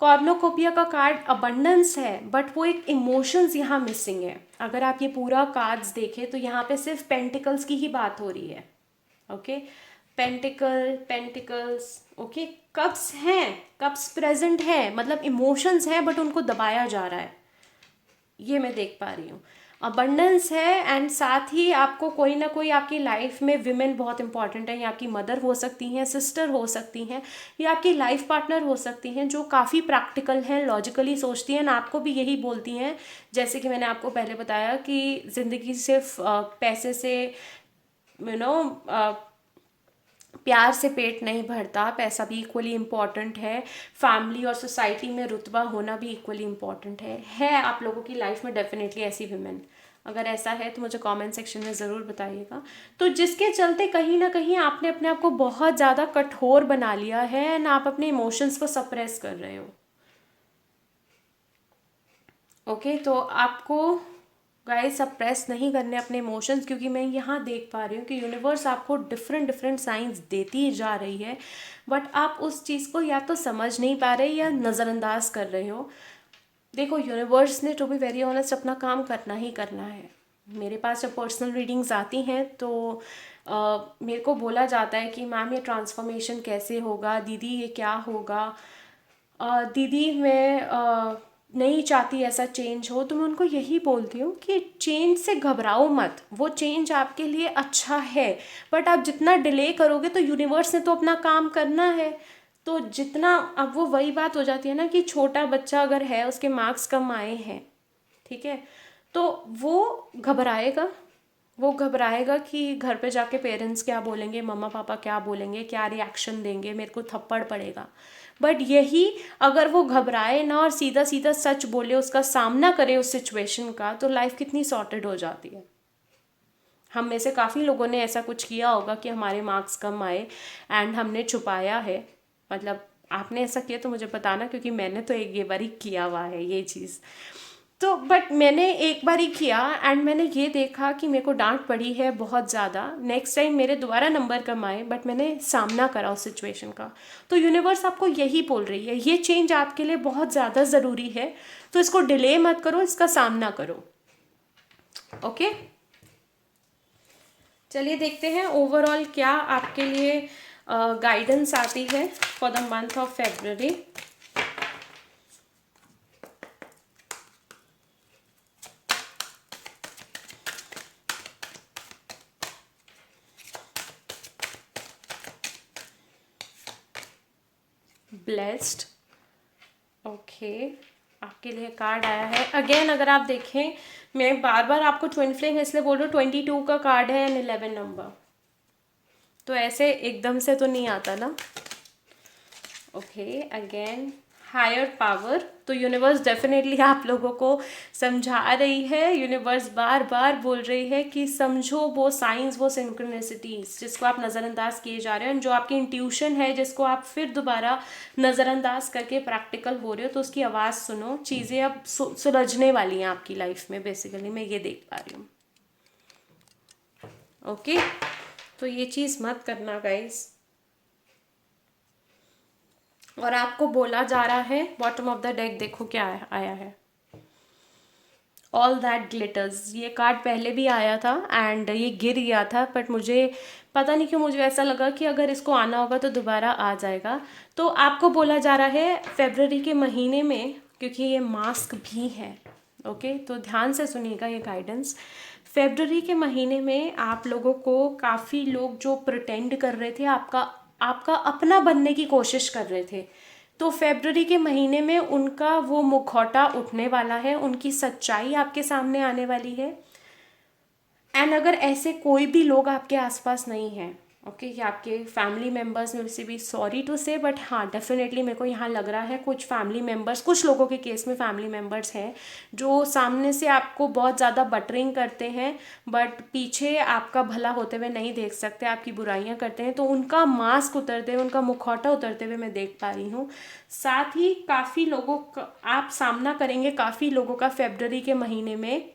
कॉर्नोकोपिया का कार्ड अबंडेंस है, बट वो एक इमोशंस यहाँ मिसिंग है। अगर आप ये पूरा कार्ड्स देखें तो यहाँ पे सिर्फ पेंटिकल्स की ही बात हो रही है। ओके पेंटिकल्स, ओके कप्स हैं, कप्स प्रेजेंट है, मतलब इमोशंस है बट उनको दबाया जा रहा है, ये मैं देख पा रही हूँ। अबंडेंस है एंड साथ ही आपको कोई ना कोई आपकी लाइफ में विमेन बहुत इंपॉर्टेंट है। ये आपकी मदर हो सकती हैं, सिस्टर हो सकती हैं, या आपकी लाइफ पार्टनर हो सकती हैं जो काफ़ी प्रैक्टिकल हैं, लॉजिकली सोचती हैं, आपको भी यही बोलती हैं। जैसे कि मैंने आपको पहले बताया कि ज़िंदगी सिर्फ पैसे से प्यार से पेट नहीं भरता, पैसा भी इक्वली इम्पॉर्टेंट है, फैमिली और सोसाइटी में रुतबा होना भी इक्वली इम्पॉर्टेंट है आप लोगों की लाइफ में डेफिनेटली ऐसी विमेन। अगर ऐसा है तो मुझे कमेंट सेक्शन में ज़रूर बताइएगा। तो जिसके चलते कहीं ना कहीं आपने अपने आप को बहुत ज़्यादा कठोर बना लिया है एंड आप अपने इमोशंस को सप्रेस कर रहे हो। ओके तो आपको गाइस सप्रेस नहीं करने अपने इमोशंस, क्योंकि मैं यहाँ देख पा रही हूँ कि यूनिवर्स आपको डिफरेंट साइंस देती जा रही है, बट आप उस चीज़ को या तो समझ नहीं पा रहे या नज़रअंदाज कर रहे हो। देखो यूनिवर्स ने टू बी वेरी ऑनेस्ट अपना काम करना ही करना है। मेरे पास जब पर्सनल रीडिंग्स आती हैं तो मेरे को बोला जाता है कि मैम ये ट्रांसफॉर्मेशन कैसे होगा, दीदी ये क्या होगा, दीदी मैं नहीं चाहती ऐसा चेंज हो। तो मैं उनको यही बोलती हूँ कि चेंज से घबराओ मत, वो चेंज आपके लिए अच्छा है, बट आप जितना डिले करोगे तो यूनिवर्स ने तो अपना काम करना है। तो जितना, अब वो वही बात हो जाती है ना कि छोटा बच्चा अगर है उसके मार्क्स कम आए हैं, ठीक है, तो वो घबराएगा कि घर पे जाके पेरेंट्स क्या बोलेंगे, मम्मा पापा क्या बोलेंगे, क्या रिएक्शन देंगे, मेरे को थप्पड़ पड़ेगा। बट यही अगर वो घबराए ना और सीधा सीधा सच बोले, उसका सामना करे उस सिचुएशन का, तो लाइफ कितनी सॉर्टेड हो जाती है। हम में से काफ़ी लोगों ने ऐसा कुछ किया होगा कि हमारे मार्क्स कम आए एंड हमने छुपाया है। मतलब आपने ऐसा किया तो मुझे बताना, क्योंकि मैंने तो एक ये बारी किया हुआ है ये चीज़। तो बट मैंने एक बार ही किया एंड मैंने ये देखा कि मेरे को डांट पड़ी है बहुत ज़्यादा। नेक्स्ट टाइम मेरे दोबारा नंबर कम आए, बट मैंने सामना करा उस सिचुएशन का। तो यूनिवर्स आपको यही बोल रही है, ये चेंज आपके लिए बहुत ज़्यादा ज़रूरी है, तो इसको डिले मत करो, इसका सामना करो। ओके चलिए देखते हैं ओवरऑल क्या आपके लिए गाइडेंस आती है for the month of February. Blessed, okay आपके लिए कार्ड आया है। अगेन अगर आप देखें, मैं बार बार आपको ट्विन फ्लेम इसलिए बोल रही हूँ, 22 का कार्ड है एंड 11 नंबर। तो ऐसे एकदम से तो नहीं आता ना। ओके, अगेन हायर पावर, तो यूनिवर्स डेफिनेटली आप लोगों को समझा रही है, यूनिवर्स बार बार बोल रही है कि समझो वो साइंस, वो सिंक्रोनिसिटीज जिसको आप नज़रअंदाज किए जा रहे हो, जो आपकी इंट्यूशन है जिसको आप फिर दोबारा नज़रअंदाज करके प्रैक्टिकल हो रहे हो, तो उसकी आवाज़ सुनो। चीज़ें अब सुलझने वाली हैं आपकी लाइफ में, बेसिकली मैं ये देख पा रही हूँ। ओके, तो ये चीज़ मत करना गाइस। और आपको बोला जा रहा है, बॉटम ऑफ द डेक देखो क्या आया है, ऑल दैट ग्लिटर्स। ये कार्ड पहले भी आया था एंड ये गिर गया था, बट मुझे पता नहीं क्यों मुझे ऐसा लगा कि अगर इसको आना होगा तो दोबारा आ जाएगा। तो आपको बोला जा रहा है फरवरी के महीने में, क्योंकि ये मास्क भी है। ओके, तो ध्यान से सुनिएगा ये गाइडेंस। फरवरी के महीने में आप लोगों को काफ़ी लोग जो प्रिटेंड कर रहे थे, आपका अपना बनने की कोशिश कर रहे थे, तो फरवरी के महीने में उनका वो मुखौटा उठने वाला है, उनकी सच्चाई आपके सामने आने वाली है। एंड अगर ऐसे कोई भी लोग आपके आसपास नहीं हैं, ओके, या आपके फैमिली मेम्बर्स में से भी, सॉरी टू से, बट हाँ डेफिनेटली मेरे को यहाँ लग रहा है कुछ फैमिली मेम्बर्स, कुछ लोगों के केस में फैमिली मेम्बर्स हैं जो सामने से आपको बहुत ज़्यादा बटरिंग करते हैं, बट पीछे आपका भला होते हुए नहीं देख सकते, आपकी बुराइयाँ करते हैं। तो उनका मास्क उतरते हुए, उनका मुखौटा उतरते हुए मैं देख पा रही हूँ। साथ ही काफ़ी लोगों का आप सामना करेंगे, काफ़ी लोगों का फरवरी के महीने में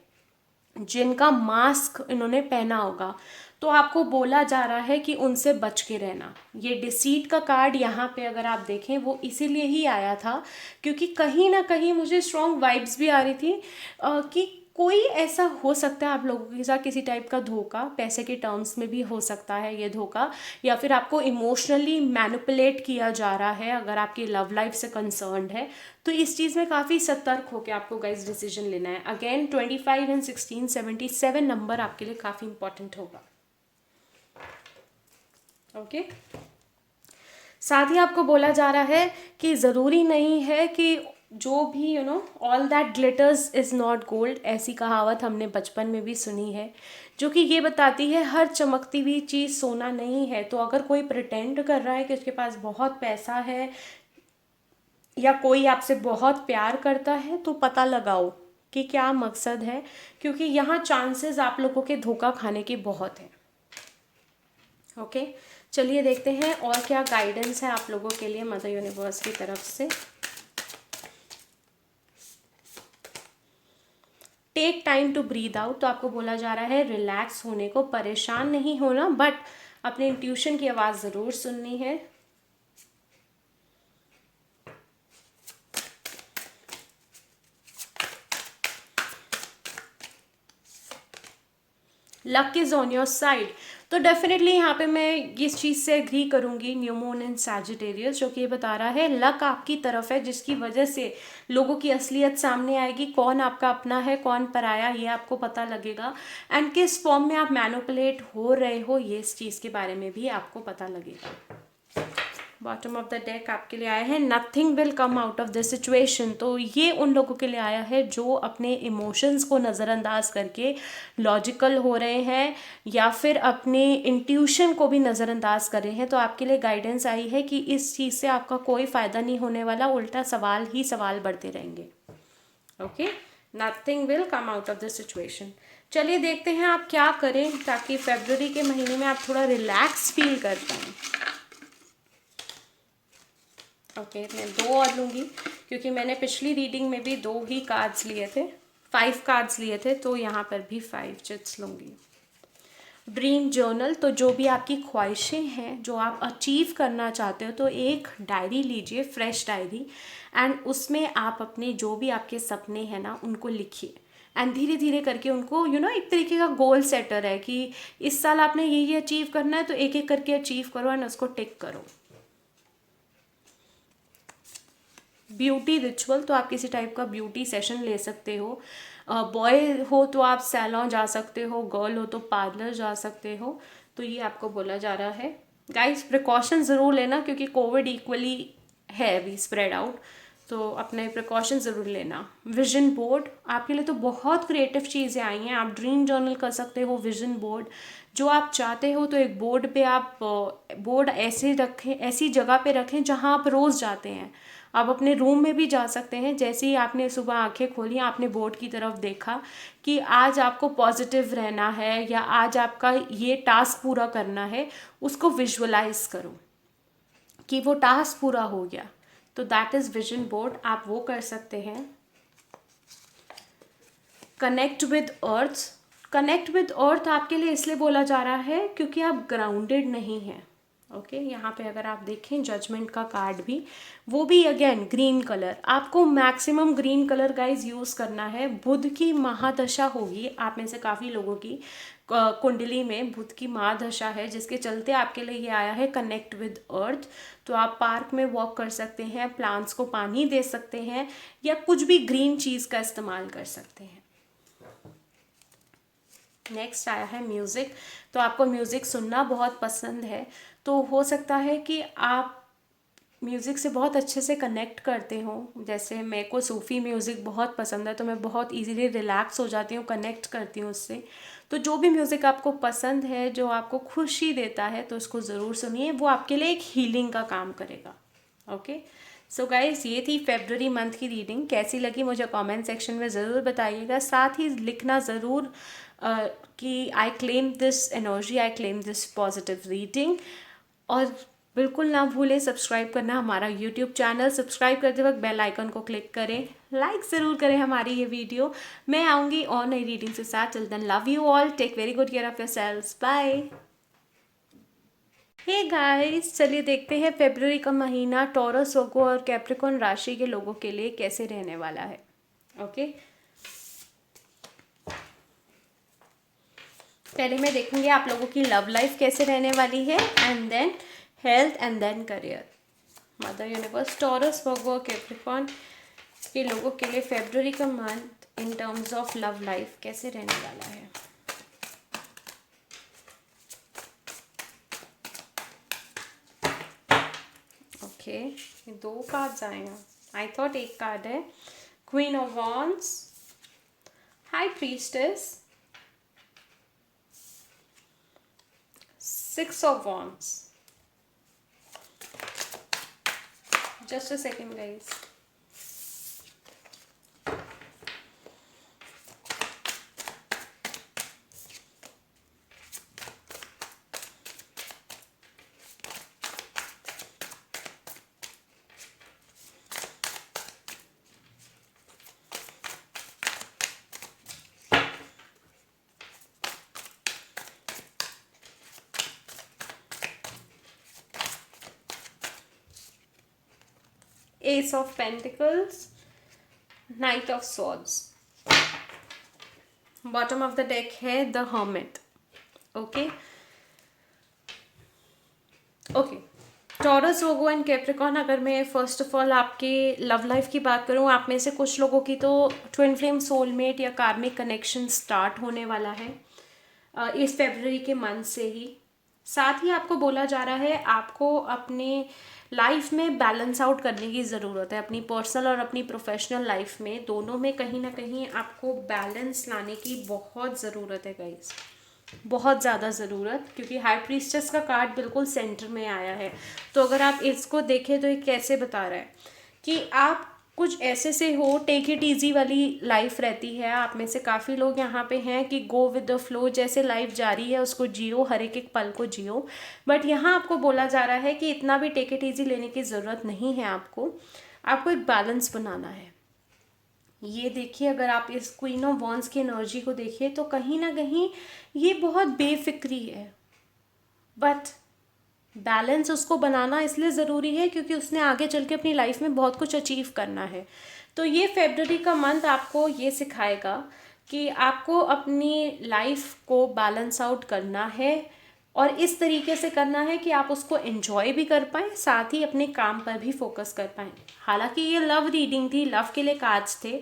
जिनका मास्क इन्होंने पहना होगा, तो आपको बोला जा रहा है कि उनसे बच के रहना। ये डिसीट का कार्ड यहाँ पे अगर आप देखें वो इसीलिए ही आया था क्योंकि कहीं ना कहीं मुझे स्ट्रॉन्ग वाइब्स भी आ रही थी कि कोई ऐसा हो सकता है आप लोगों के साथ, किसी टाइप का धोखा, पैसे के टर्म्स में भी हो सकता है ये धोखा, या फिर आपको इमोशनली मैनिपुलेट किया जा रहा है अगर आपकी लव लाइफ से कंसर्न्ड है। तो इस चीज़ में काफ़ी सतर्क होकर आपको गाइस डिसीजन लेना है। अगेन 25 एंड 16 77 नंबर आपके लिए काफ़ी इंपॉर्टेंट होगा। ओके, साथ ही आपको बोला जा रहा है कि ज़रूरी नहीं है कि जो भी all that glitters is not gold, ऐसी कहावत हमने बचपन में भी सुनी है, जो कि ये बताती है हर चमकती हुई चीज़ सोना नहीं है। तो अगर कोई प्रिटेंड कर रहा है कि उसके पास बहुत पैसा है या कोई आपसे बहुत प्यार करता है, तो पता लगाओ कि क्या मकसद है, क्योंकि यहाँ चांसेस आप लोगों के धोखा खाने के बहुत हैं। ओके, चलिए देखते हैं और क्या गाइडेंस है आप लोगों के लिए मदर यूनिवर्स की तरफ से। Take time to breathe out, तो आपको बोला जा रहा है रिलैक्स होने को, परेशान नहीं होना, बट अपने इंट्यूशन की आवाज़ ज़रूर सुननी है। Luck is on your side, तो डेफिनेटली यहाँ पे मैं इस चीज़ से एग्री करूँगी, न्यू मून इन सैजिटेरियस, जो कि ये बता रहा है लक आपकी तरफ है, जिसकी वजह से लोगों की असलियत सामने आएगी, कौन आपका अपना है कौन पराया ये आपको पता लगेगा, एंड किस फॉर्म में आप मैनिपुलेट हो रहे हो ये इस चीज़ के बारे में भी आपको पता लगेगा। बॉटम ऑफ द डेक आपके लिए आया है nothing will come out of this situation, तो ये उन लोगों के लिए आया है जो अपने इमोशंस को नज़रअंदाज करके लॉजिकल हो रहे हैं या फिर अपने इंट्यूशन को भी नज़रअंदाज कर रहे हैं। तो आपके लिए गाइडेंस आई है कि इस चीज़ से आपका कोई फ़ायदा नहीं होने वाला, उल्टा सवाल ही सवाल बढ़ते रहेंगे। Okay, nothing will come out of this situation. चलिए देखते हैं आप क्या करें ताकि फरवरी के महीने में आप थोड़ा रिलैक्स फील कर पाएँ। ओके, मैं 2 और लूँगी क्योंकि मैंने पिछली रीडिंग में भी 2 ही कार्ड्स लिए थे, 5 कार्ड्स लिए थे, तो यहाँ पर भी 5 चिट्स लूँगी। ड्रीम जर्नल, तो जो भी आपकी ख्वाहिशें हैं, जो आप अचीव करना चाहते हो, तो एक डायरी लीजिए, फ्रेश डायरी, एंड उसमें आप अपने जो भी आपके सपने हैं ना उनको लिखिए, एंड धीरे धीरे करके उनको एक तरीके का गोल सेटर है कि इस साल आपने ये अचीव करना है, तो एक एक करके अचीव करो एंड उसको टिक करो। ब्यूटी रिचुअल, तो आप किसी टाइप का ब्यूटी सेशन ले सकते हो, बॉय हो तो आप सैलून जा सकते हो, गर्ल हो तो पार्लर जा सकते हो। तो ये आपको बोला जा रहा है। गाइस प्रिकॉशन ज़रूर लेना क्योंकि कोविड इक्वली है अभी स्प्रेड आउट, तो अपने प्रिकॉशन ज़रूर लेना। विजन बोर्ड आपके लिए तो बहुत क्रिएटिव चीज़ें आई हैं। आप ड्रीम जर्नल कर सकते हो, विजन बोर्ड जो आप चाहते हो। तो एक बोर्ड पे आप बोर्ड ऐसे रखें, ऐसी जगह पे रखें जहाँ आप रोज़ जाते हैं। आप अपने रूम में भी जा सकते हैं। जैसे ही आपने सुबह आंखें खोली, आपने बोर्ड की तरफ देखा कि आज आपको पॉजिटिव रहना है या आज आपका ये टास्क पूरा करना है, उसको विजुअलाइज करो कि वो टास्क पूरा हो गया। तो दैट इज़ विजन बोर्ड, आप वो कर सकते हैं। Connect with earth, connect with अर्थ आपके लिए इसलिए बोला जा रहा है क्योंकि आप ग्राउंडेड नहीं हैं। ओके, यहाँ पे अगर आप देखें जजमेंट का कार्ड भी, वो भी अगेन ग्रीन कलर। आपको maximum green colour guys use करना है। बुध की महादशा होगी आप में से काफ़ी लोगों की कुंडली में बुध की महादशा है, जिसके चलते आपके लिए ये आया है कनेक्ट विद अर्थ। तो आप पार्क में वॉक कर सकते हैं, प्लांट्स को पानी दे सकते हैं या कुछ भी ग्रीन चीज़ का इस्तेमाल कर सकते हैं। नेक्स्ट आया है म्यूज़िक। तो आपको म्यूज़िक सुनना बहुत पसंद है, तो हो सकता है कि आप म्यूज़िक से बहुत अच्छे से कनेक्ट करते हो। जैसे मेरे को सूफ़ी म्यूज़िक बहुत पसंद है, तो मैं बहुत इजीली रिलैक्स हो जाती हूँ, कनेक्ट करती हूँ उससे। तो जो भी म्यूज़िक आपको पसंद है, जो आपको खुशी देता है, तो उसको ज़रूर सुनिए, वो आपके लिए एक हीलिंग का काम करेगा। ओके, सो गाइज ये थी फेब्रुअरी मंथ की रीडिंग। कैसी लगी मुझे कमेंट सेक्शन में ज़रूर बताइएगा। साथ ही लिखना ज़रूर कि I claim this energy, I claim this positive reading. और बिल्कुल ना भूलें सब्सक्राइब करना हमारा यूट्यूब चैनल। सब्सक्राइब करते वक्त बेल आइकन को क्लिक करें, लाइक ज़रूर करें हमारी ये वीडियो। मैं आऊँगी और नई रीडिंग के साथ। Till then love you all, take very good care of yourselves, bye. Hey guys, चलिए देखते हैं फेब्रुअरी का महीना टॉरस, वर्गो और कैप्रिकॉर्न राशि के लोगों के लिए कैसे रहने वाला है। ओके, पहले मैं देखूंगी आप लोगों की लव लाइफ कैसे रहने वाली है, and then health, and then career. Mother universe, Taurus, Virgo, Capricorn के लोगों के लिए फेब्रुअरी का month in terms of love life कैसे रहने वाला है। ओके, ये 2 कार्ड्स आए हैं। आई थॉट एक कार्ड है। Queen of wands, high priestess, 6 of wands. Just a second guys. Ace of Pentacles, Knight of Swords. Bottom of the deck है the hermit. Okay okay, Taurus, Virgo and Capricorn. अगर मैं फर्स्ट ऑफ ऑल आपके लव लाइफ की बात करूँ, आप में से कुछ लोगों की तो ट्विन फ्लेम, सोलमेट या कार्मिक कनेक्शन स्टार्ट होने वाला है इस फेब्रुअरी के मंथ से ही। साथ ही आपको बोला जा रहा है आपको अपने लाइफ में बैलेंस आउट करने की ज़रूरत है। अपनी पर्सनल और अपनी प्रोफेशनल लाइफ में, दोनों में कहीं ना कहीं आपको बैलेंस लाने की बहुत ज़रूरत है गाइस, बहुत ज़्यादा ज़रूरत। क्योंकि हाई प्रीस्टेस का कार्ड बिल्कुल सेंटर में आया है। तो अगर आप इसको देखें तो ये कैसे बता रहा है कि आप कुछ ऐसे से हो, टेक इट ईजी वाली लाइफ रहती है। आप में से काफ़ी लोग यहाँ पे हैं कि गो विद द फ्लो, जैसे लाइफ जारी है उसको जियो, हर एक एक पल को जियो। बट यहाँ आपको बोला जा रहा है कि इतना भी टेक इट ईजी लेने की ज़रूरत नहीं है। आपको एक बैलेंस बनाना है। ये देखिए, अगर आप इस क्वीन ऑफ वॉन्ड्स की एनर्जी को देखिए तो कहीं ना कहीं ये बहुत बेफिक्री है, बट बैलेंस उसको बनाना इसलिए ज़रूरी है क्योंकि उसने आगे चल के अपनी लाइफ में बहुत कुछ अचीव करना है। तो ये फेब्रुअरी का मंथ आपको ये सिखाएगा कि आपको अपनी लाइफ को बैलेंस आउट करना है और इस तरीके से करना है कि आप उसको एंजॉय भी कर पाएँ, साथ ही अपने काम पर भी फोकस कर पाएँ। हालांकि ये लव रीडिंग थी, लव के लिए कार्ड्स थे,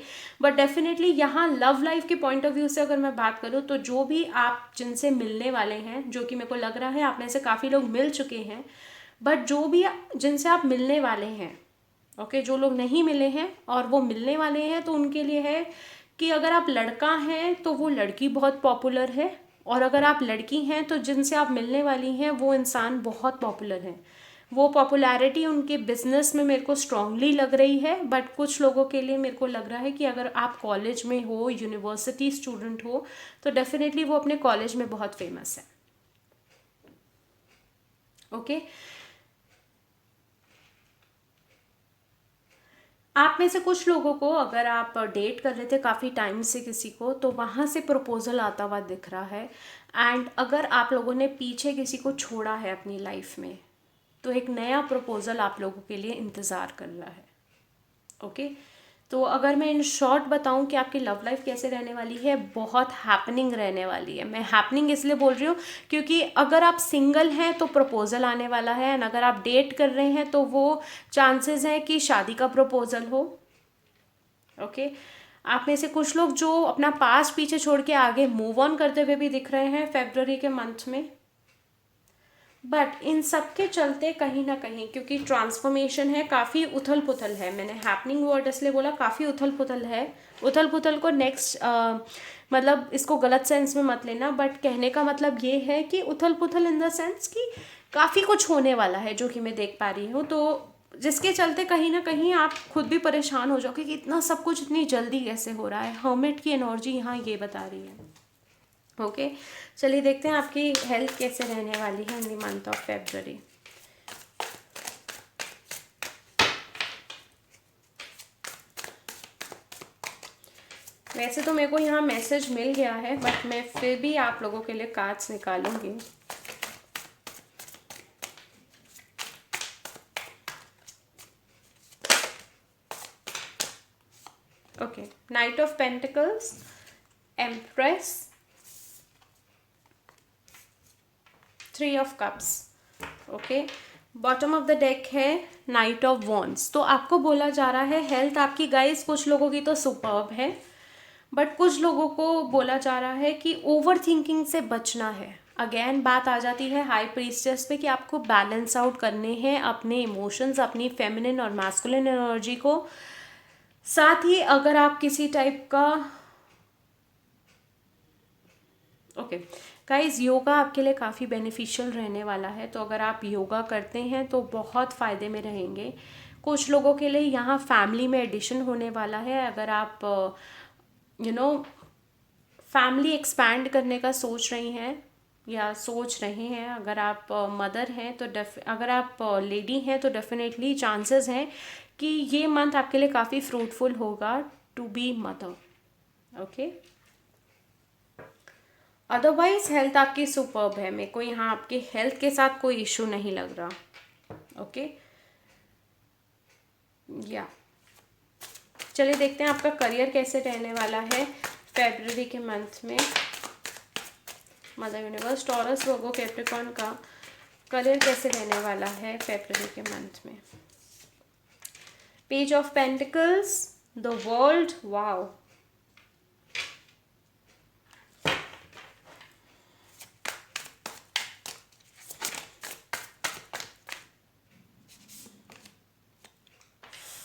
बट डेफिनेटली यहाँ लव लाइफ के पॉइंट ऑफ व्यू से अगर मैं बात करूँ तो जो भी आप जिनसे मिलने वाले हैं, जो कि मेरे को लग रहा है आप में से काफ़ी लोग मिल चुके हैं, बट जो भी जिनसे आप मिलने वाले हैं ओके, जो लोग नहीं मिले हैं और वो मिलने वाले हैं तो उनके लिए है कि अगर आप लड़का हैं तो वो लड़की बहुत पॉपुलर है, और अगर आप लड़की हैं तो जिनसे आप मिलने वाली हैं वो इंसान बहुत पॉपुलर है। वो पॉपुलैरिटी उनके बिजनेस में मेरे को स्ट्रांगली लग रही है, बट कुछ लोगों के लिए मेरे को लग रहा है कि अगर आप कॉलेज में हो, यूनिवर्सिटी स्टूडेंट हो, तो डेफिनेटली वो अपने कॉलेज में बहुत फेमस है। ओके, आप में से कुछ लोगों को, अगर आप डेट कर रहे थे काफ़ी टाइम से किसी को, तो वहाँ से प्रपोजल आता हुआ दिख रहा है। एंड अगर आप लोगों ने पीछे किसी को छोड़ा है अपनी लाइफ में, तो एक नया प्रपोजल आप लोगों के लिए इंतज़ार कर रहा है। ओके, तो अगर मैं इन शॉर्ट बताऊं कि आपकी लव लाइफ कैसे रहने वाली है, बहुत हैपनिंग रहने वाली है। मैं हैपनिंग इसलिए बोल रही हूँ क्योंकि अगर आप सिंगल हैं तो प्रपोजल आने वाला है, एंड अगर आप डेट कर रहे हैं तो वो चांसेस हैं कि शादी का प्रपोजल हो। ओके, आप में से कुछ लोग जो अपना पास्ट पीछे छोड़ के आगे मूव ऑन करते हुए भी दिख रहे हैं फेब्रुअरी के मंथ में। बट इन सब के चलते कहीं ना कहीं, क्योंकि ट्रांसफॉर्मेशन है, काफ़ी उथल पुथल है, मैंने हैपनिंग वर्ड इसलिए बोला, काफ़ी उथल पुथल है। उथल पुथल को नेक्स्ट मतलब इसको गलत सेंस में मत लेना, बट कहने का मतलब ये है कि उथल पुथल इन द सेंस कि काफ़ी कुछ होने वाला है जो कि मैं देख पा रही हूँ, तो जिसके चलते कहीं ना कहीं आप खुद भी परेशान हो जाओगे कि इतना सब कुछ इतनी जल्दी कैसे हो रहा है। हर्मिट की एनर्जी यहाँ ये बता रही है। ओके, चलिए देखते हैं आपकी हेल्थ कैसे रहने वाली है इन द मंथ ऑफ फेब्रुअरी। वैसे तो मेरे को यहाँ मैसेज मिल गया है, बट मैं फिर भी आप लोगों के लिए कार्ड्स निकालूंगी। Okay, knight of pentacles, empress, 3 of cups. Okay, bottom of the deck है नाइट ऑफ वॉन्ड्स। तो आपको बोला जा रहा है हेल्थ आपकी गाइस, कुछ लोगों की तो सुपर्ब है, बट कुछ लोगों को बोला जा रहा है कि ओवर थिंकिंग से बचना है। अगेन बात आ जाती है हाई प्रीस्टेस पे कि आपको बैलेंस आउट करने हैं अपने इमोशंस, अपनी फेमिनिन और मैस्कुलिन एनर्जी को। साथ ही अगर आप किसी टाइप का ओके गाइज, योगा आपके लिए काफ़ी बेनिफिशियल रहने वाला है, तो अगर आप योगा करते हैं तो बहुत फ़ायदे में रहेंगे। कुछ लोगों के लिए यहाँ फैमिली में एडिशन होने वाला है। अगर आप फैमिली एक्सपैंड करने का सोच रही हैं या सोच रहे हैं, अगर आप मदर हैं तो अगर आप लेडी हैं तो डेफिनेटली चांसेस हैं कि ये मंथ आपके लिए काफ़ी फ्रूटफुल होगा to be mother. Okay, otherwise health आपकी सुपर्ब है। मेरे को यहाँ आपकी हेल्थ के साथ कोई इशू नहीं लग रहा। ओके, या चलिए देखते हैं आपका करियर कैसे रहने वाला है फेब्रुअरी के मंथ में। Mother universe, Taurus, Virgo, Capricorn का करियर कैसे रहने वाला है फेब्रुअरी के मंथ में। Page of pentacles, the world, wow,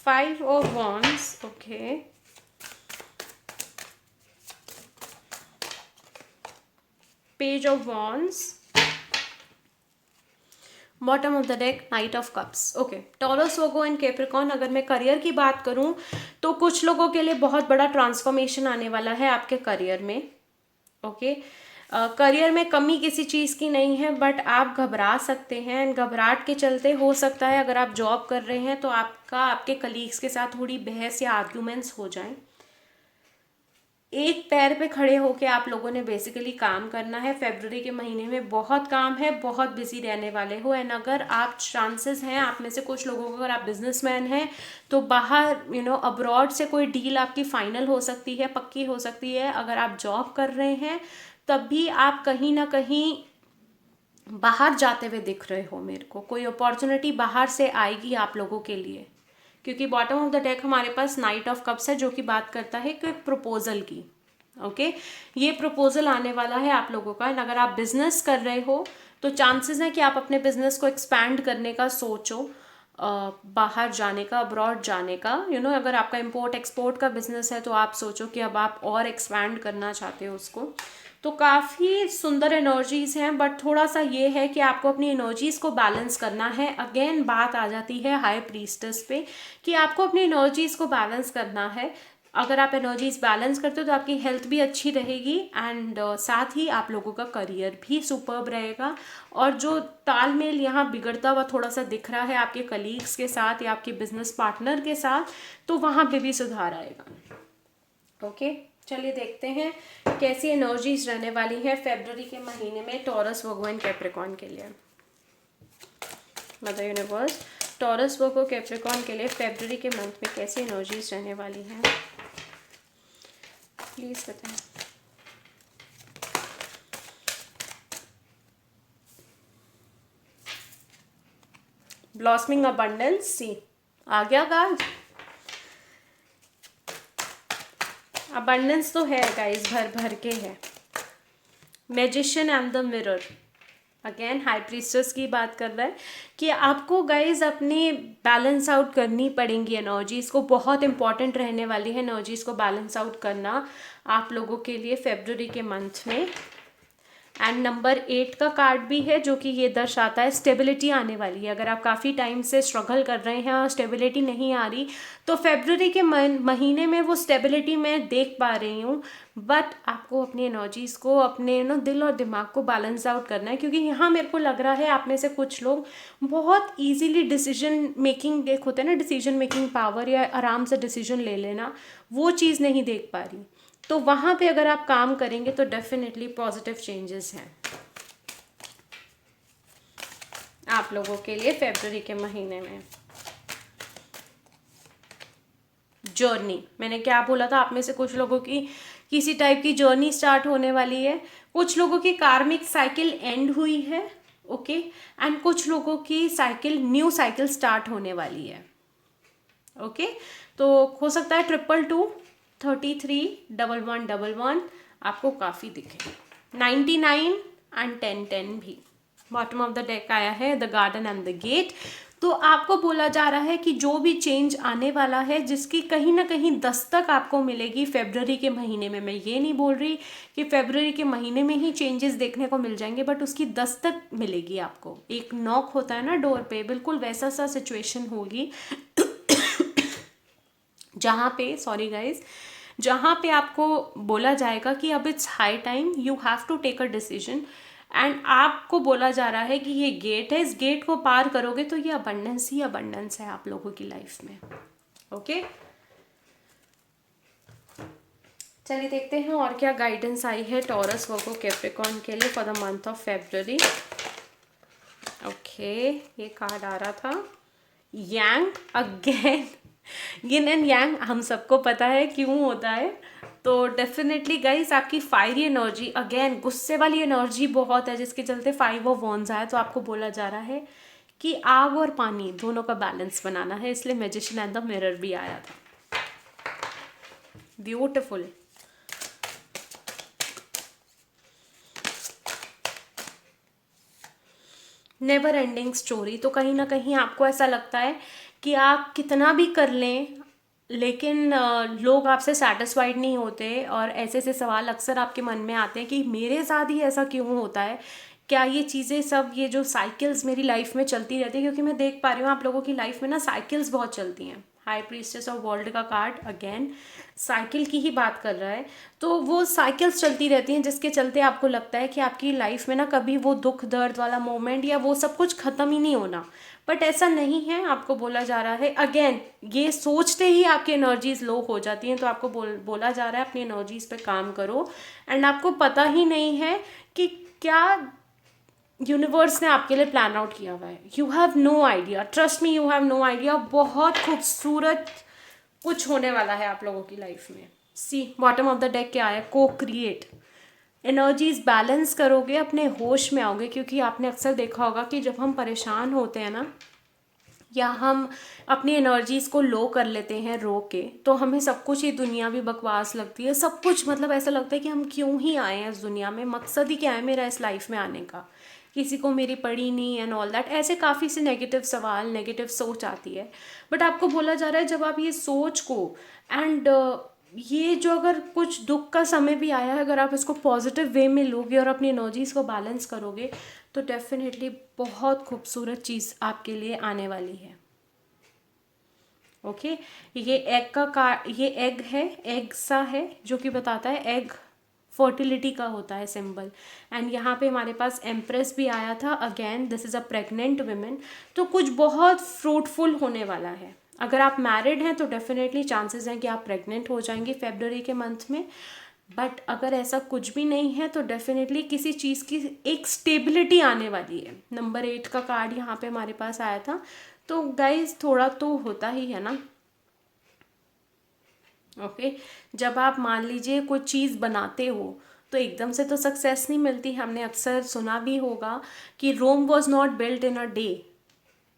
Five of Wands, okay. Page of Wands, bottom of the deck night of cups. Okay, Taurus, Virgo and Capricorn, अगर मैं करियर की बात करूं तो कुछ लोगों के लिए बहुत बड़ा ट्रांसफॉर्मेशन आने वाला है आपके करियर में। ओके, करियर में कमी किसी चीज़ की नहीं है, बट आप घबरा सकते हैं, एंड घबराहट के चलते हो सकता है अगर आप जॉब कर रहे हैं तो आपके कलीग्स के साथ थोड़ी बहस या आर्ग्यूमेंट्स हो जाएं। एक पैर पे खड़े होके आप लोगों ने बेसिकली काम करना है। फेब्रुअरी के महीने में बहुत काम है, बहुत बिजी रहने वाले हो। एंड अगर आप चांसेस हैं, आप में से कुछ लोगों को, अगर आप बिजनेसमैन हैं तो बाहर अब्रॉड से कोई डील आपकी फाइनल हो सकती है, पक्की हो सकती है। अगर आप जॉब कर रहे हैं तब भी आप कहीं ना कहीं बाहर जाते हुए दिख रहे हो। मेरे को कोई अपॉर्चुनिटी बाहर से आएगी आप लोगों के लिए, क्योंकि बॉटम ऑफ द डेक हमारे पास नाइट ऑफ कप्स है जो कि बात करता है कि प्रपोजल की। ओके, ये प्रपोजल आने वाला है आप लोगों का। अगर आप बिजनेस कर रहे हो तो चांसेस है कि आप अपने बिजनेस को एक्सपैंड करने का सोचो। बाहर जाने का, अब्रॉड जाने का, अगर आपका इम्पोर्ट एक्सपोर्ट का बिजनेस है तो आप सोचो कि अब आप और एक्सपैंड करना चाहते हो उसको। तो काफ़ी सुंदर एनर्जीज़ हैं, बट थोड़ा सा ये है कि आपको अपनी एनर्जीज़ को बैलेंस करना है। अगेन बात आ जाती है हाई प्रीस्टेस पे कि आपको अपनी एनर्जीज़ को बैलेंस करना है। अगर आप एनर्जीज बैलेंस करते हो तो आपकी हेल्थ भी अच्छी रहेगी एंड साथ ही आप लोगों का करियर भी सुपर्ब रहेगा। और जो तालमेल यहाँ बिगड़ता हुआ थोड़ा सा दिख रहा है आपके कलीग्स के साथ या आपके बिजनेस पार्टनर के साथ, तो वहाँ पे भी सुधार आएगा। ओके, चलिए देखते हैं कैसी एनर्जीज रहने वाली है फरवरी के महीने में टॉरस, वर्गो एंड कैप्रिकॉर्न के लिए। Mother universe, Taurus, Virgo, Capricorn के लिए फरवरी के मंथ में कैसी एनर्जीज रहने वाली हैं, प्लीज बताएं। ब्लॉसमिंग अबंडेंस, सी आ गया गाइस। अबंडेंस तो है गाइस, भर भर के है। Magician and the mirror, again high priestess की बात कर रहा है कि आपको गाइज अपनी बैलेंस आउट करनी पड़ेंगी एनर्जीज़ को। बहुत इंपॉर्टेंट रहने वाली है एनर्जीज़ को बैलेंस आउट करना आप लोगों के लिए फरवरी के मंथ में। एंड नंबर 8 का कार्ड भी है जो कि ये दर्शाता है स्टेबिलिटी आने वाली है। अगर आप काफ़ी टाइम से स्ट्रगल कर रहे हैं और स्टेबिलिटी नहीं आ रही, तो फरवरी के महीने में वो स्टेबिलिटी मैं देख पा रही हूँ। बट आपको अपनी एनर्जीज़ को, अपने दिल और दिमाग को बैलेंस आउट करना है, क्योंकि यहाँ मेरे को लग रहा है आप में से कुछ लोग बहुत ईजीली डिसीजन मेकिंग, एक होता है ना डिसीजन मेकिंग पावर, या आराम से डिसीजन ले लेना, वो चीज़ नहीं देख पा रही। तो वहाँ पे अगर आप काम करेंगे तो डेफिनेटली पॉजिटिव चेंजेस हैं आप लोगों के लिए फरवरी के महीने में। जर्नी, मैंने क्या बोला था, आप में से कुछ लोगों की किसी टाइप की जर्नी स्टार्ट होने वाली है। कुछ लोगों की कार्मिक साइकिल एंड हुई है, ओके, एंड कुछ लोगों की साइकिल, न्यू साइकिल स्टार्ट होने वाली है, ओके। तो हो सकता है 222, 33, 11, 11 आपको काफ़ी दिखे। 99 एंड 10 भी बॉटम ऑफ द डेक आया है, the garden and the gate. तो आपको बोला जा रहा है कि जो भी चेंज आने वाला है, जिसकी कहीं ना कहीं दस्तक आपको मिलेगी फरवरी के महीने में। मैं ये नहीं बोल रही कि फरवरी के महीने में ही चेंजेस देखने को मिल जाएंगे, बट उसकी दस्तक मिलेगी आपको। एक नॉक होता है ना डोर पे, बिल्कुल वैसा सा सिचुएशन होगी जहाँ पे, सॉरी गाइज, जहाँ पे आपको बोला जाएगा कि अब it's high time, you have to take a decision. And आपको बोला जा रहा है कि ये गेट है, इस गेट को पार करोगे तो ये अबंडेंस ही अबंडेंस है आप लोगों की लाइफ में, ओके। चलिए देखते हैं और क्या गाइडेंस आई है टॉरस, वर्गो, कैप्रिकॉर्न के लिए for the month of February. Okay, ये कार्ड आ रहा था, यांग अगेन। यिन एंड यांग हम सबको पता है क्यों होता है। तो डेफिनेटली गाइस आपकी फायरी एनर्जी, अगेन गुस्से वाली एनर्जी बहुत है, जिसके चलते 5 ऑफ वॉन्ड्स आया। तो आपको बोला जा रहा है कि आग और पानी दोनों का बैलेंस बनाना है, इसलिए मैजिशियन एंड द मिरर भी आया था। ब्यूटिफुल। Never ending story. तो कहीं ना कहीं आपको ऐसा लगता है कि आप कितना भी कर लें, लेकिन लोग आपसे सेटिस्फाइड नहीं होते, और ऐसे ऐसे सवाल अक्सर आपके मन में आते हैं कि मेरे साथ ही ऐसा क्यों होता है, क्या ये चीज़ें सब, ये जो साइकिल्स मेरी लाइफ में चलती रहती है। क्योंकि मैं देख पा रही हूँ आप लोगों की लाइफ में ना साइकिल्स बहुत चलती हैं। हाई प्रीस्टेस ऑफ वर्ल्ड का कार्ड अगेन साइकिल की ही बात कर रहा है। तो वो साइकिल्स चलती रहती हैं, जिसके चलते आपको लगता है कि आपकी लाइफ में ना कभी वो दुख दर्द वाला मोमेंट या वो सब कुछ ख़त्म ही नहीं होना। बट ऐसा नहीं है, आपको बोला जा रहा है, अगेन ये सोचते ही आपकी एनर्जीज लो हो जाती हैं। तो आपको बोला जा रहा है अपनी एनर्जीज पे काम करो। एंड आपको पता ही नहीं है कि क्या यूनिवर्स ने आपके लिए प्लान आउट किया हुआ है। You have no idea, trust me, you have no idea. बहुत खूबसूरत कुछ होने वाला है आप लोगों की लाइफ में। सी बॉटम ऑफ द डेक क्या है, को क्रिएट। एनर्जीज बैलेंस करोगे, अपने होश में आओगे। क्योंकि आपने अक्सर देखा होगा कि जब हम परेशान होते हैं ना, या हम अपनी एनर्जीज़ को लो कर लेते हैं रो के, तो हमें सब कुछ ही दुनिया भी बकवास लगती है। सब कुछ मतलब ऐसा लगता है कि हम क्यों ही आए हैं इस दुनिया में, मकसद ही क्या है मेरा इस लाइफ में आने का, किसी को मेरी पड़ी नहीं एंड ऑल दैट, ऐसे काफ़ी से नेगेटिव सवाल, नेगेटिव सोच आती है। बट आपको बोला जा रहा है जब आप ये सोच को एंड ये जो अगर कुछ दुख का समय भी आया है, अगर आप इसको पॉजिटिव वे में लोगे और अपनी एनर्जीज को बैलेंस करोगे तो डेफिनेटली बहुत खूबसूरत चीज़ आपके लिए आने वाली है। ओके ये ये एग है, एग सा है जो कि बताता है, एग फर्टिलिटी का होता है सिंबल। एंड यहाँ पे हमारे पास एम्प्रेस भी आया था, again this is a pregnant women. तो कुछ बहुत फ्रूटफुल होने वाला है। अगर आप मैरिड हैं तो डेफिनेटली चांसेस हैं कि आप प्रेग्नेंट हो जाएंगी फेब्रुवरी के मंथ में। बट अगर ऐसा कुछ भी नहीं है तो डेफिनेटली किसी चीज़ की एक स्टेबिलिटी आने वाली है। नंबर 8 का कार्ड यहाँ पे हमारे पास आया था। तो गाइज थोड़ा तो होता ही है ना। ओके जब आप मान लीजिए कोई चीज़ बनाते हो तो एकदम से तो सक्सेस नहीं मिलती। हमने अक्सर सुना भी होगा कि Rome was not built in a day.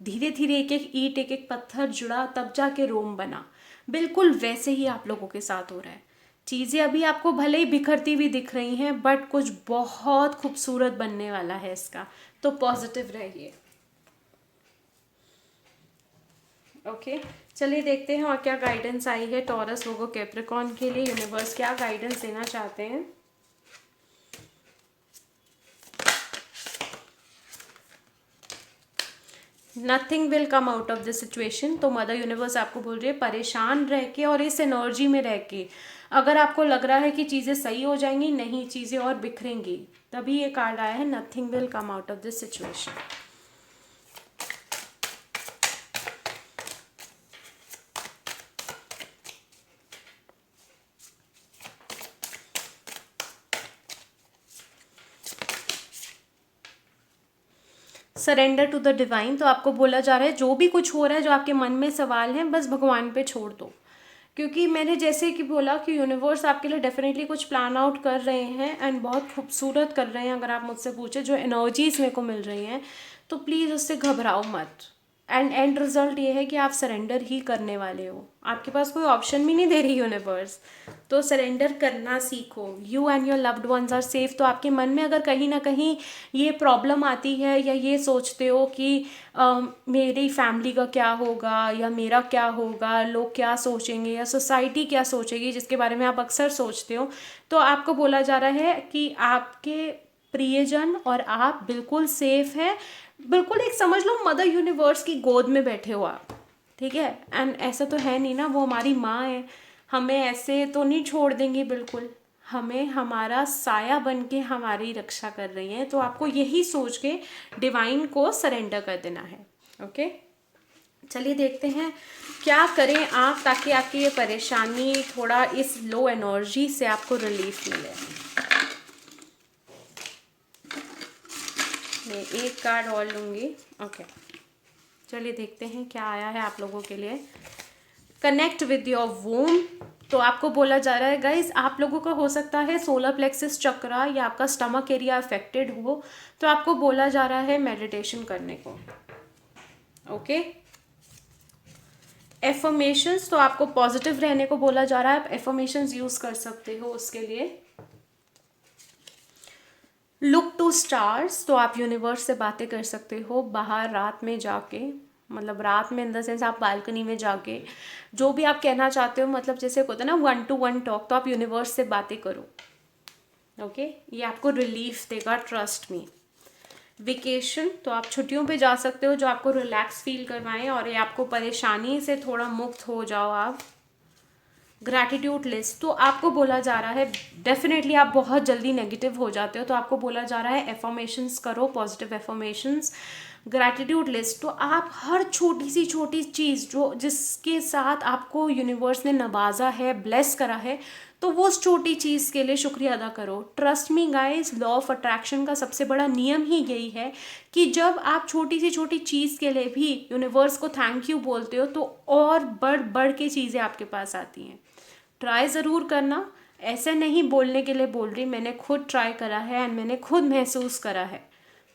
धीरे धीरे एक एक ईंट, एक एक पत्थर जुड़ा तब जाके रोम बना। बिल्कुल वैसे ही आप लोगों के साथ हो रहा है। चीज़ें अभी आपको भले ही बिखरती हुई दिख रही हैं बट कुछ बहुत खूबसूरत बनने वाला है इसका। तो पॉजिटिव रहिए। ओके चलिए देखते हैं और क्या गाइडेंस आई है टॉरस, वर्गो, कैप्रिकॉर्न के लिए। यूनिवर्स क्या गाइडेंस देना चाहते हैं। Nothing will come out of this situation. तो मदर यूनिवर्स आपको बोल रही है परेशान रह के और इस एनर्जी में रह के अगर आपको लग रहा है कि चीज़ें सही हो जाएंगी, नहीं चीज़ें और बिखरेंगी, तभी ये कार्ड आया है nothing will come out of this situation. Surrender to the divine. तो आपको बोला जा रहा है जो भी कुछ हो रहा है, जो आपके मन में सवाल हैं, बस भगवान पे छोड़ दो। क्योंकि मैंने जैसे कि बोला कि यूनिवर्स आपके लिए डेफिनेटली कुछ प्लान आउट कर रहे हैं एंड बहुत खूबसूरत कर रहे हैं। अगर आप मुझसे पूछे जो एनर्जीज मेरे को मिल रही हैं तो प्लीज़ उससे घबराओ मत। एंड रिजल्ट ये है कि आप सरेंडर ही करने वाले हो। आपके पास कोई ऑप्शन भी नहीं दे रही यूनिवर्स। तो सरेंडर करना सीखो। You and your loved ones are safe. तो आपके मन में अगर कहीं ना कहीं ये प्रॉब्लम आती है या ये सोचते हो कि मेरी फैमिली का क्या होगा या मेरा क्या होगा, लोग क्या सोचेंगे या सोसाइटी क्या सोचेगी, जिसके बारे में आप अक्सर सोचते हो, तो आपको बोला जा रहा है कि आपके प्रियजन और आप बिल्कुल सेफ हैं। बिल्कुल एक समझ लो मदर यूनिवर्स की गोद में बैठे हो आप, ठीक है। एंड ऐसा तो है नहीं ना, वो हमारी माँ है, हमें ऐसे तो नहीं छोड़ देंगी बिल्कुल। हमें हमारा साया बन के हमारी रक्षा कर रही हैं। तो आपको यही सोच के डिवाइन को सरेंडर कर देना है। ओके चलिए देखते हैं क्या करें आप ताकि आपकी ये परेशानी थोड़ा इस लो एनर्जी से आपको रिलीफ मिले। मैं एक कार्ड और लूँगी। ओके चलिए देखते हैं क्या आया है आप लोगों के लिए। Connect with your womb. तो आपको बोला जा रहा है गाइज आप लोगों का हो सकता है सोलर प्लेक्सिस चक्रा या आपका स्टमक एरिया अफेक्टेड हो, तो आपको बोला जा रहा है मेडिटेशन करने को। ओके एफर्मेशंस, तो आपको पॉजिटिव रहने को बोला जा रहा है। आप एफर्मेशंस यूज़ कर सकते हो उसके लिए। लुक टू स्टार्स, तो आप यूनिवर्स से बातें कर सकते हो बाहर रात में जाके, मतलब रात में इन द सेंस आप बालकनी में जाके जो भी आप कहना चाहते हो, मतलब जैसे होता है ना 1-to-1 टॉक, तो आप यूनिवर्स से बातें करो। ओके ये आपको रिलीफ देगा, ट्रस्ट मी। वेकेशन, तो आप छुट्टियों पे जा सकते हो जो आपको रिलैक्स फील करवाएं और ये आपको परेशानी से थोड़ा मुक्त हो जाओ आप। ग्रैटिट्यूड लिस्ट, तो आपको बोला जा रहा है डेफिनेटली आप बहुत जल्दी नेगेटिव हो जाते हो, तो आपको बोला जा रहा है एफर्मेशंस करो, पॉजिटिव एफर्मेशंस। ग्रैटिट्यूड लिस्ट, तो आप हर छोटी सी छोटी चीज़ जो जिसके साथ आपको यूनिवर्स ने नवाजा है, ब्लेस करा है, तो वो उस छोटी चीज़ के लिए शुक्रिया अदा करो। Trust me guys, law of attraction का सबसे बड़ा नियम ही यही है कि जब आप छोटी सी छोटी चीज़ के लिए भी यूनिवर्स को थैंक यू बोलते हो तो और बढ़ बढ़ के चीज़ें आपके पास आती हैं। ट्राई ज़रूर करना, ऐसे नहीं बोलने के लिए बोल रही, मैंने खुद ट्राई करा है एंड मैंने खुद महसूस करा है,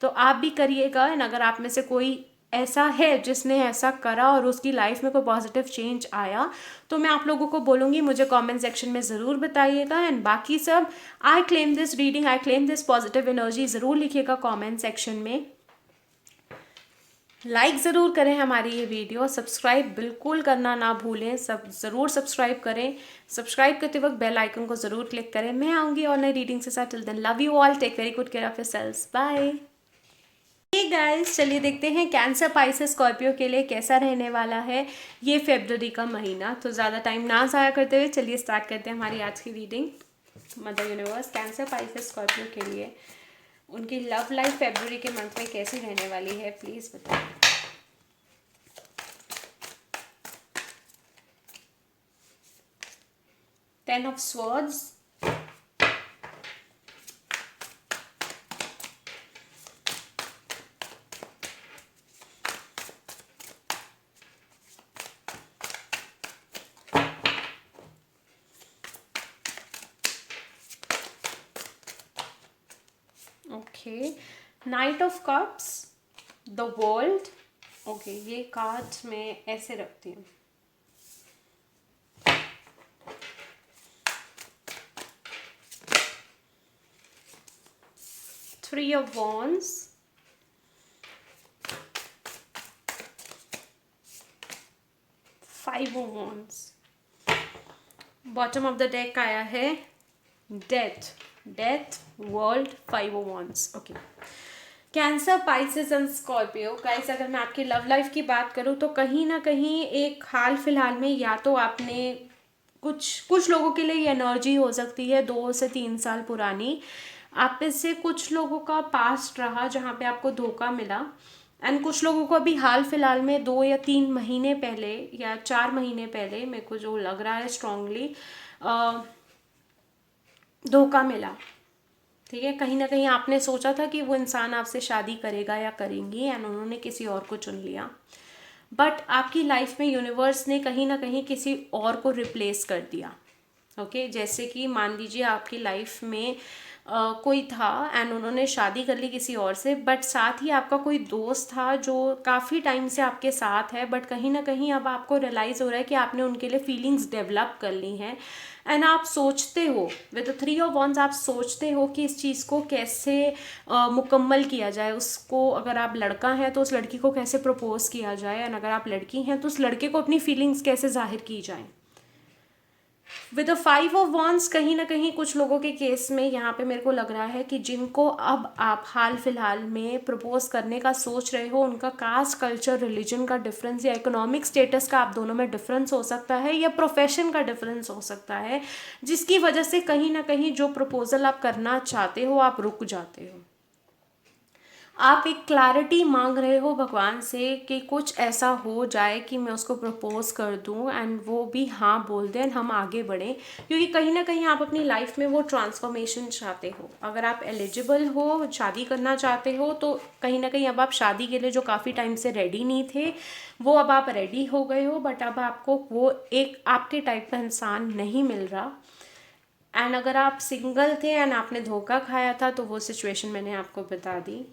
तो आप भी करिएगा। एंड अगर आप में से कोई ऐसा है जिसने ऐसा करा और उसकी लाइफ में कोई पॉजिटिव चेंज आया, तो मैं आप लोगों को बोलूँगी मुझे कमेंट सेक्शन में ज़रूर बताइएगा। एंड बाकी सब, I claim this reading, I claim this positive energy, ज़रूर लिखिएगा कमेंट सेक्शन में। लाइक ज़रूर करें हमारी ये वीडियो, सब्सक्राइब बिल्कुल करना ना भूलें, सब ज़रूर सब्सक्राइब करें। सब्सक्राइब करते वक्त बेल आइकन को ज़रूर क्लिक करें। मैं आऊँगी और नई रीडिंग के साथ। Till then love you all, take very good care of yourselves, bye. Hey guys, चलिए देखते हैं कैंसर, पाइसेस, स्कॉर्पियो के लिए कैसा रहने वाला है ये फरवरी का महीना। तो ज़्यादा टाइम ना ज़ाया करते हुए चलिए स्टार्ट करते हैं हमारी आज की reading. Mother universe, cancer, Pisces, Scorpio के लिए उनकी लव लाइफ फरवरी के मंथ में कैसी रहने वाली है, प्लीज़ बताइए। Ten of swords, okay, knight of cups, the world. Okay, ये कार्ड मैं ऐसे रखती हूँ। Three of wands, five of wands. Bottom of the deck आया है death, death, world, five of wands. Okay, cancer, Pisces and Scorpio. Guys, अगर मैं आपकी लव लाइफ की बात करूँ तो कहीं ना कहीं एक हाल फिलहाल में या तो आपने कुछ लोगों के लिए ये एनर्जी हो सकती है 2 से 3 साल पुरानी। आप में से कुछ लोगों का पास्ट रहा जहाँ पे आपको धोखा मिला, एंड कुछ लोगों को अभी हाल फिलहाल में 2 या 3 महीने पहले या 4 महीने पहले, मेरे को जो लग रहा है स्ट्रांगली, धोखा मिला। ठीक है, कहीं ना कहीं आपने सोचा था कि वो इंसान आपसे शादी करेगा या करेंगी, एंड उन्होंने किसी और को चुन लिया। बट आपकी लाइफ में यूनिवर्स ने कहीं ना कहीं किसी और को रिप्लेस कर दिया। ओके, जैसे कि मान लीजिए आपकी लाइफ में कोई था एंड उन्होंने शादी कर ली किसी और से, बट साथ ही आपका कोई दोस्त था जो काफ़ी टाइम से आपके साथ है, बट कहीं ना कहीं अब आपको रियलाइज़ हो रहा है कि आपने उनके लिए फीलिंग्स डेवलप कर ली हैं। एंड आप सोचते हो with the three of wands, आप सोचते हो कि इस चीज़ को कैसे मुकम्मल किया जाए। उसको, अगर आप लड़का हैं तो उस लड़की को कैसे प्रपोज किया जाए, एंड अगर आप लड़की हैं तो उस लड़के को अपनी फीलिंग्स कैसे जाहिर की जाए। With the five of wands, कहीं ना कहीं कुछ लोगों के केस में यहाँ पे मेरे को लग रहा है कि जिनको अब आप हाल फिलहाल में प्रपोज करने का सोच रहे हो, उनका कास्ट, कल्चर, रिलीजन का डिफरेंस या इकोनॉमिक स्टेटस का आप दोनों में डिफरेंस हो सकता है, या प्रोफेशन का डिफरेंस हो सकता है, जिसकी वजह से कहीं ना कहीं जो प्रपोजल आप करना चाहते हो आप रुक जाते हो। आप एक क्लैरिटी मांग रहे हो भगवान से कि कुछ ऐसा हो जाए कि मैं उसको प्रपोज कर दूं एंड वो भी हाँ बोल दें, हम आगे बढ़ें, क्योंकि कहीं ना कहीं आप अपनी लाइफ में वो ट्रांसफॉर्मेशन चाहते हो। अगर आप एलिजिबल हो, शादी करना चाहते हो, तो कहीं ना कहीं अब आप शादी के लिए जो काफ़ी टाइम से रेडी नहीं थे वो अब आप रेडी हो गए हो, बट अब आपको वो एक आपके टाइप का इंसान नहीं मिल रहा। एंड अगर आप सिंगल थे एंड आपने धोखा खाया था तो वो सिचुएशन मैंने आपको बता दी।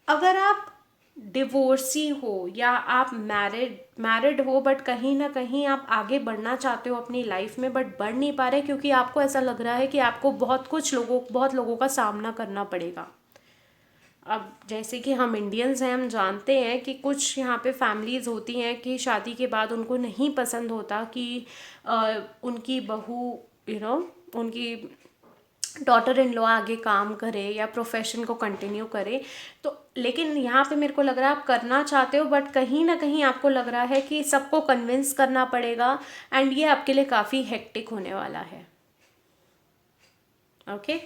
अगर आप डिवोर्सी हो या आप मैरिड हो, बट कहीं ना कहीं आप आगे बढ़ना चाहते हो अपनी लाइफ में, बट बढ़ नहीं पा रहे क्योंकि आपको ऐसा लग रहा है कि आपको बहुत लोगों का सामना करना पड़ेगा। अब जैसे कि हम इंडियंस हैं, हम जानते हैं कि कुछ यहाँ पे फैमिलीज़ होती हैं कि शादी के बाद उनको नहीं पसंद होता कि उनकी बहू, उनकी डॉटर इन लॉ आगे काम करे या प्रोफेशन को कंटिन्यू करे। तो लेकिन यहाँ पे मेरे को लग रहा है आप करना चाहते हो, बट कहीं ना कहीं आपको लग रहा है कि सबको कन्विंस करना पड़ेगा, एंड ये आपके लिए काफ़ी हेक्टिक होने वाला है। ओके,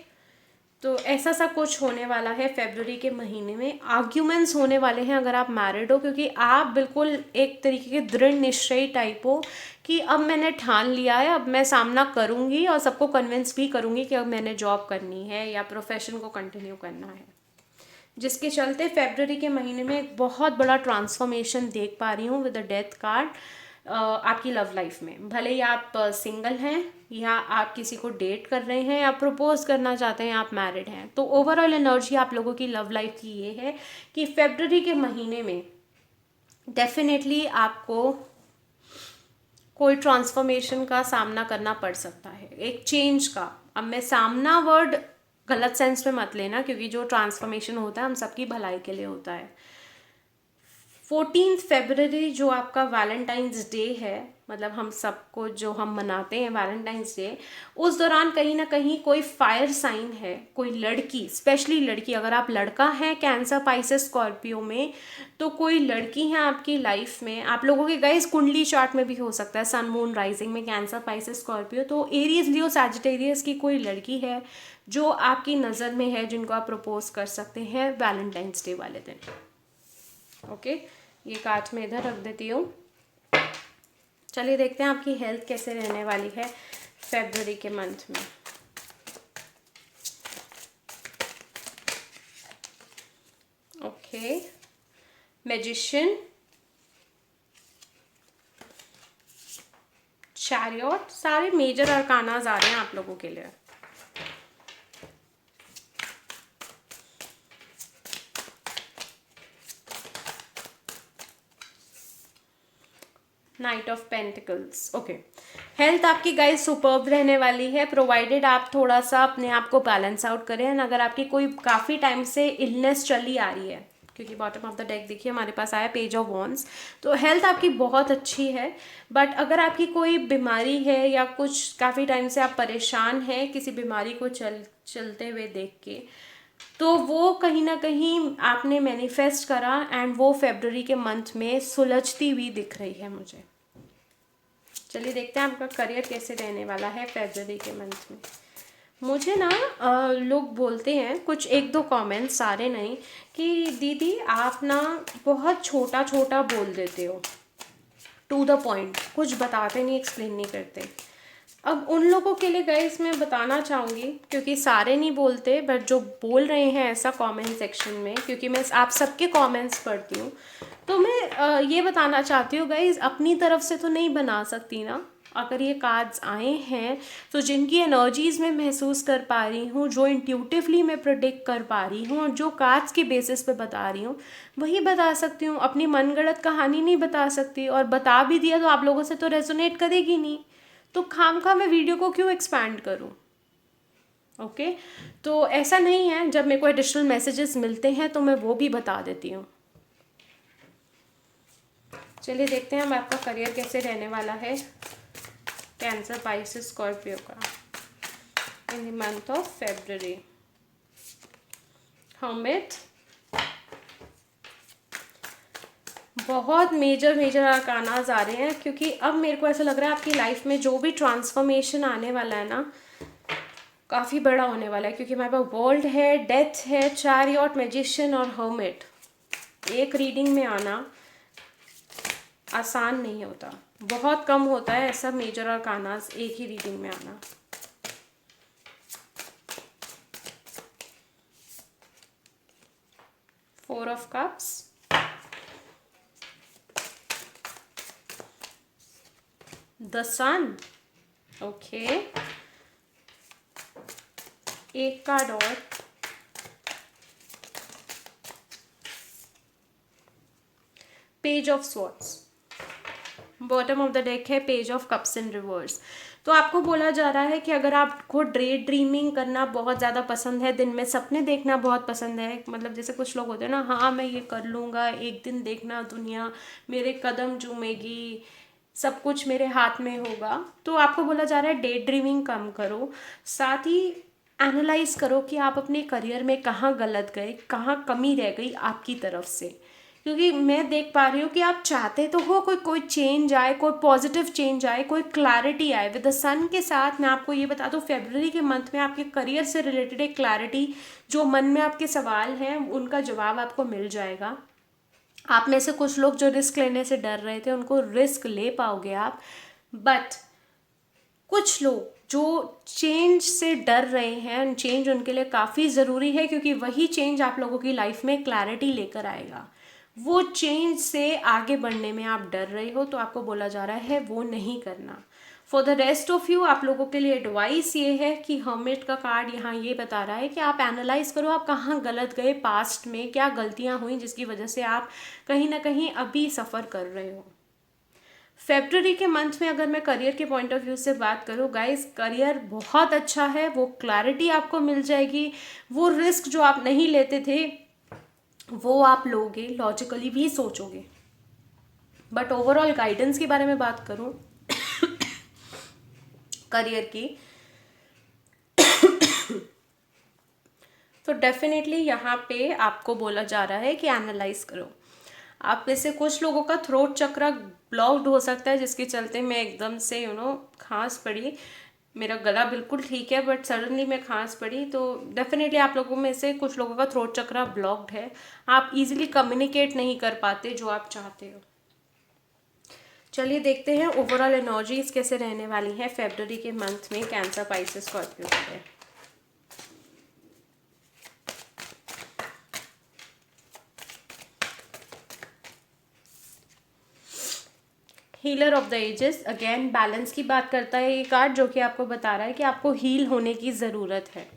तो ऐसा सा कुछ होने वाला है फरवरी के महीने में। आर्ग्यूमेंट्स होने वाले हैं अगर आप मैरिड हो, क्योंकि आप बिल्कुल एक तरीके के दृढ़ निश्चयी टाइप हो कि अब मैंने ठान लिया है, अब मैं सामना करूँगी और सबको कन्विंस भी करूँगी कि अब मैंने जॉब करनी है या प्रोफेशन को कंटिन्यू करना है, जिसके चलते फरवरी के महीने में एक बहुत बड़ा ट्रांसफॉर्मेशन देख पा रही हूँ विद द डेथ कार्ड आपकी लव लाइफ में। भले ही आप सिंगल हैं या आप किसी को डेट कर रहे हैं या प्रपोज करना चाहते हैं, आप मैरिड हैं, तो ओवरऑल एनर्जी आप लोगों की लव लाइफ की ये है कि फेब्रुअरी के महीने में डेफिनेटली आपको कोई ट्रांसफॉर्मेशन का सामना करना पड़ सकता है, एक चेंज का। अब मैं सामना वर्ड गलत सेंस में मत लेना, क्योंकि जो ट्रांसफॉर्मेशन होता है हम सबकी भलाई के लिए होता है। 14 फरवरी जो आपका वैलेंटाइंस डे है, मतलब हम सबको जो हम मनाते हैं वैलेंटाइंस डे, उस दौरान कहीं ना कहीं कोई फायर साइन है, कोई लड़की, स्पेशली लड़की, अगर आप लड़का हैं कैंसर पाइसेस स्कॉर्पियो में, तो कोई लड़की है आपकी लाइफ में, आप लोगों के गाइस कुंडली चार्ट में भी हो सकता है सन मून राइजिंग में कैंसर पाइसेस स्कॉर्पियो, तो एरीज लियो सैजिटेरियस की कोई लड़की है जो आपकी नज़र में है, जिनको आप प्रपोज कर सकते हैं वैलेंटाइंस डे वाले दिन। ओके, ये कार्ड मैं इधर रख देती हूँ। चलिए देखते हैं आपकी हेल्थ कैसे रहने वाली है फरवरी के मंथ में। ओके, मैजिशियन, चैरियट, सारे मेजर अरकानाज आ रहे हैं आप लोगों के लिए। Night of pentacles. Okay, health आपकी गाइस सुपर्ब रहने वाली है, प्रोवाइडेड आप थोड़ा सा अपने आप को बैलेंस आउट करें। एंड अगर आपकी कोई काफ़ी टाइम से इलनेस चली आ रही है, क्योंकि बॉटम ऑफ द डेक देखिए हमारे पास आया पेज ऑफ वॉन्ड्स, तो हेल्थ आपकी बहुत अच्छी है। बट अगर आपकी कोई बीमारी है या कुछ काफ़ी टाइम से आप परेशान हैं किसी बीमारी को चलते हुए देख के, तो वो कहीं ना कहीं आपने मैनिफेस्ट करा एंड वो फरवरी के मंथ में सुलझती हुई दिख रही है मुझे। चलिए देखते हैं आपका करियर कैसे रहने वाला है फरवरी के मंथ में। मुझे ना लोग बोलते हैं कुछ एक दो कमेंट्स, सारे नहीं, कि दीदी आप ना बहुत छोटा छोटा बोल देते हो, टू द पॉइंट, कुछ बताते नहीं, एक्सप्लेन नहीं करते। अब उन लोगों के लिए गाइस मैं बताना चाहूँगी, क्योंकि सारे नहीं बोलते, बट जो बोल रहे हैं ऐसा कमेंट सेक्शन में, क्योंकि मैं आप सबके कमेंट्स पढ़ती हूँ, तो मैं ये बताना चाहती हूँ गाइस, अपनी तरफ से तो नहीं बना सकती ना। अगर ये कार्ड्स आए हैं तो जिनकी एनर्जीज़ में महसूस कर पा रही हूँ, जो इंट्यूटिवली मैं प्रेडिक्ट कर पा रही हूँ और जो कार्ड्स के बेसिस पे बता रही हूँ वही बता सकती हूँ। अपनी मनगढ़ंत कहानी नहीं बता सकती, और बता भी दिया तो आप लोगों से तो रेजोनेट करेगी नहीं, तो खामखा मैं वीडियो को क्यों एक्सपैंड करूं। ओके, तो ऐसा नहीं है, जब मेरे को एडिशनल मैसेजेस मिलते हैं तो मैं वो भी बता देती हूँ। चलिए देखते हैं हम आपका करियर कैसे रहने वाला है कैंसर पाइसेस स्कॉर्पियो का इन the month of February. Hermit, बहुत मेजर अरकानाज आ रहे हैं, क्योंकि अब मेरे को ऐसा लग रहा है आपकी लाइफ में जो भी ट्रांसफॉर्मेशन आने वाला है ना, काफ़ी बड़ा होने वाला है। क्योंकि हमारे पास वर्ल्ड है, डेथ है, चैरियट, मैजिशियन और हर्मिट। एक रीडिंग में आना आसान नहीं होता, बहुत कम होता है ऐसा मेजर अरकानाज एक ही रीडिंग में आना। Four of cups, the sun. Okay, एक कार्ड और, page of swords. Bottom of the deck है page of cups in reverse. तो आपको बोला जा रहा है कि अगर आपको ड्रीमिंग करना बहुत ज़्यादा पसंद है, दिन में सपने देखना बहुत पसंद है, मतलब जैसे कुछ लोग होते हैं ना, हाँ मैं ये कर लूँगा, एक दिन देखना दुनिया मेरे कदम चूमेगी, सब कुछ मेरे हाथ में होगा, तो आपको बोला जा रहा है डे ड्रीमिंग कम करो। साथ ही एनालाइज करो कि आप अपने करियर में कहाँ गलत गए, कहाँ कमी रह गई आपकी तरफ से। क्योंकि मैं देख पा रही हूँ कि आप चाहते तो हो कोई चेंज आए, कोई पॉजिटिव चेंज आए, कोई क्लैरिटी आए। विद द सन के साथ मैं आपको ये बता दूँ, फरवरी के मंथ में आपके करियर से रिलेटेड एक क्लैरिटी, जो मन में आपके सवाल हैं उनका जवाब आपको मिल जाएगा। आप में से कुछ लोग जो रिस्क लेने से डर रहे थे उनको रिस्क ले पाओगे आप, बट कुछ लोग जो चेंज से डर रहे हैं, चेंज उनके लिए काफ़ी ज़रूरी है, क्योंकि वही चेंज आप लोगों की लाइफ में क्लैरिटी लेकर आएगा। वो चेंज से आगे बढ़ने में आप डर रहे हो तो आपको बोला जा रहा है वो नहीं करना। For the rest of you, आप लोगों के लिए एडवाइस ये है कि हर्मिट का कार्ड यहाँ ये बता रहा है कि आप एनालाइज करो आप कहाँ गलत गए, पास्ट में क्या गलतियाँ हुई जिसकी वजह से आप कहीं ना कहीं अभी सफ़र कर रहे हो। फेब्रुअरी के मंथ में अगर मैं करियर के पॉइंट ऑफ व्यू से बात करूँ गाइस, करियर बहुत अच्छा है, वो क्लैरिटी आपको मिल जाएगी, वो रिस्क जो आप नहीं लेते थे वो आप लोगे, लॉजिकली भी सोचोगे। बट ओवरऑल गाइडेंस के बारे में बात करूँ करियर की, तो डेफिनेटली यहाँ पे आपको बोला जा रहा है कि एनालाइज करो। आप में से कुछ लोगों का थ्रोट चक्र ब्लॉक्ड हो सकता है, जिसके चलते मैं एकदम से खांस पड़ी, मेरा गला बिल्कुल ठीक है बट सडनली मैं खांस पड़ी। तो डेफिनेटली आप लोगों में से कुछ लोगों का थ्रोट चक्र ब्लॉक्ड है, आप इजीली कम्युनिकेट नहीं कर पाते जो आप चाहते हो। चलिए देखते हैं ओवरऑल एनर्जीज कैसे रहने वाली है फेब्रुअरी के मंथ में कैंसर, पाइसेस, स्कॉर्पियो के लिए। Healer of the ages, again balance की बात करता है ये कार्ड, जो कि आपको बता रहा है कि आपको हील होने की ज़रूरत है।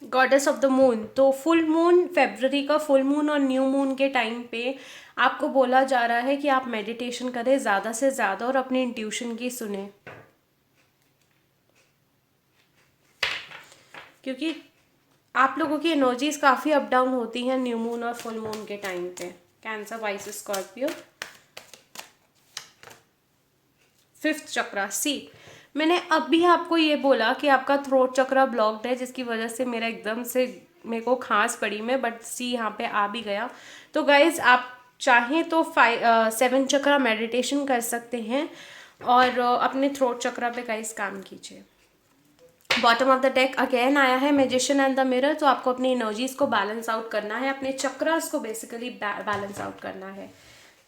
गॉडेस ऑफ द मून, तो फुल मून, फेब्रुअरी का फुल मून और न्यू मून के टाइम पे आपको बोला जा रहा है कि आप मेडिटेशन करें ज़्यादा से ज़्यादा और अपने इंट्यूशन की सुने, क्योंकि आप लोगों की एनर्जीज काफ़ी अप डाउन होती हैं न्यू मून और फुल मून के टाइम पे। Cancer, Pisces, Scorpio. फिफ्थ चक्रा, सी मैंने अभी आपको ये बोला कि आपका थ्रोट चक्रा ब्लॉक्ड है, जिसकी वजह से मेरे को खांस पड़ी में, बट सी यहाँ पे आ भी गया। तो गाइज आप चाहें तो 7 चक्रा मेडिटेशन कर सकते हैं और अपने थ्रोट चक्रा पे गाइज काम कीजिए। Bottom of the deck again आया है मैजिशियन एंड द मिरर, तो आपको अपनी एनर्जीज को बैलेंस आउट करना है, अपने चक्रास को बेसिकली बैलेंस आउट करना है।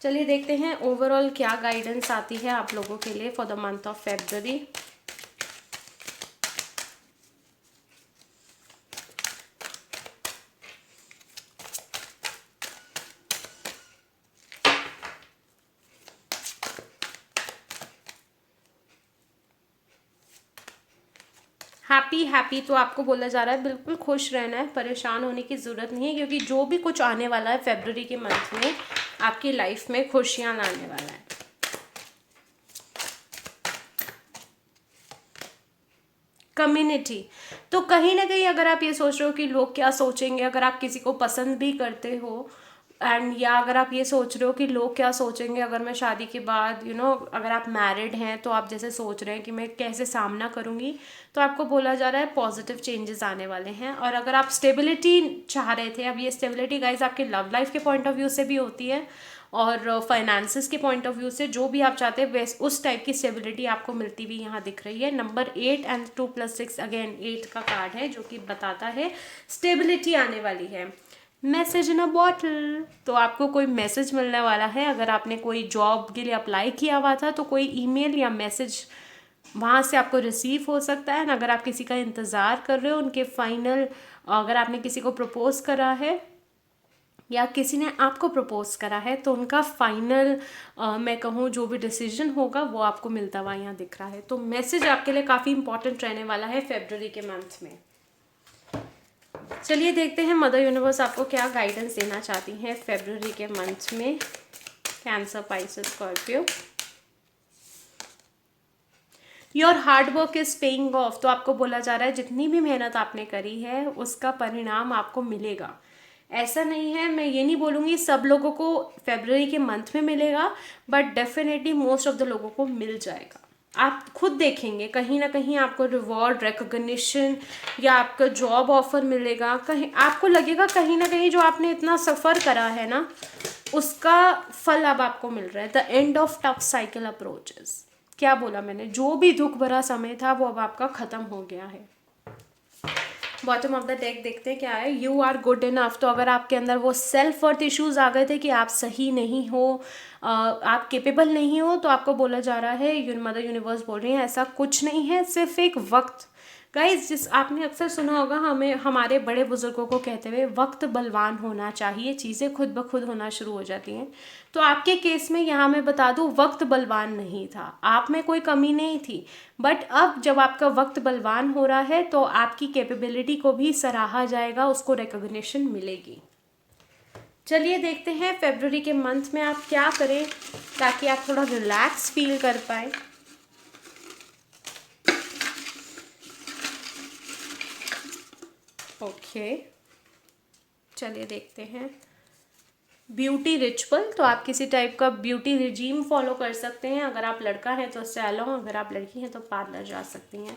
चलिए देखते हैं ओवरऑल क्या गाइडेंस आती है आप लोगों के लिए for the month of February. Happy तो आपको बोला जा रहा है बिल्कुल खुश रहना है, परेशान होने की ज़रूरत नहीं है, क्योंकि जो भी कुछ आने वाला है फेब्रुअरी के मंथ में आपकी लाइफ में खुशियाँ लाने वाला है। कम्युनिटी, तो कहीं ना कहीं अगर आप ये सोच रहे हो कि लोग क्या सोचेंगे, अगर आप किसी को पसंद भी करते हो एंड या अगर आप ये सोच रहे हो कि लोग क्या सोचेंगे अगर मैं शादी के बाद अगर आप मैरिड हैं तो आप जैसे सोच रहे हैं कि मैं कैसे सामना करूँगी, तो आपको बोला जा रहा है पॉजिटिव चेंजेस आने वाले हैं। और अगर आप स्टेबिलिटी चाह रहे थे, अब ये स्टेबिलिटी गाइज आपके लव लाइफ के पॉइंट ऑफ व्यू से भी होती है और फाइनेंसिस के पॉइंट ऑफ व्यू से, जो भी आप चाहते हैं वैसे उस टाइप की स्टेबिलिटी आपको मिलती हुई यहाँ दिख रही है। नंबर 8 एंड 2+6 अगेन 8 का कार्ड है, जो कि बताता है स्टेबिलिटी आने वाली है। मैसेज इन अ बॉटल, तो आपको कोई मैसेज मिलने वाला है। अगर आपने कोई जॉब के लिए अप्लाई किया हुआ था तो कोई ईमेल या मैसेज वहाँ से आपको रिसीव हो सकता है। अगर आप किसी का इंतज़ार कर रहे हो उनके फाइनल, अगर आपने किसी को प्रपोज करा है या किसी ने आपको प्रपोज करा है तो उनका फाइनल मैं कहूँ जो भी डिसीजन होगा वो आपको मिलता हुआ यहाँ दिख रहा है। तो मैसेज आपके लिए काफ़ी इंपॉर्टेंट रहने वाला है फेब्रुअरी के मंथ में। चलिए देखते हैं मदर यूनिवर्स आपको क्या गाइडेंस देना चाहती हैं फेब्रुअरी के मंथ में cancer, Pisces, Scorpio. Your hard work is paying off, तो आपको बोला जा रहा है जितनी भी मेहनत आपने करी है उसका परिणाम आपको मिलेगा। ऐसा नहीं है, मैं ये नहीं बोलूँगी सब लोगों को फेब्रुअरी के मंथ में मिलेगा, but definitely most of the लोगों को मिल जाएगा। आप खुद देखेंगे कहीं ना कहीं आपको रिवॉर्ड, रिकॉग्निशन या आपका जॉब ऑफर मिलेगा। कहीं आपको लगेगा कहीं ना कहीं जो आपने इतना सफ़र करा है ना उसका फल अब आपको मिल रहा है। The end of tough cycle approaches, क्या बोला मैंने, जो भी दुख भरा समय था वो अब आपका ख़त्म हो गया है। बॉटम ऑफ द डेक देखते हैं क्या है। यू आर गुड इनफ, तो अगर आपके अंदर वो सेल्फ वर्थ इश्यूज आ गए थे कि आप सही नहीं हो, आप केपेबल नहीं हो, तो आपको बोला जा रहा है, मदर यूनिवर्स बोल रही है ऐसा कुछ नहीं है, सिर्फ एक वक्त गाइज, जिस आपने अक्सर सुना होगा हमें हमारे बड़े बुजुर्गों को कहते हुए, वक्त बलवान होना चाहिए, चीज़ें खुद ब खुद होना शुरू हो जाती हैं। तो आपके केस में यहाँ मैं बता दूँ, वक्त बलवान नहीं था, आप में कोई कमी नहीं थी, बट अब जब आपका वक्त बलवान हो रहा है तो आपकी कैपेबिलिटी को भी सराहा जाएगा, उसको रिकॉग्निशन मिलेगी। चलिए देखते हैं फरवरी के मंथ में आप क्या करें ताकि आप थोड़ा रिलैक्स फील कर पाए। ओके, चलिए देखते हैं। ब्यूटी रिचुअल, तो आप किसी टाइप का ब्यूटी रिजीम फॉलो कर सकते हैं। अगर आप लड़का हैं तो सैलून, अगर आप लड़की हैं तो पार्लर जा सकती हैं।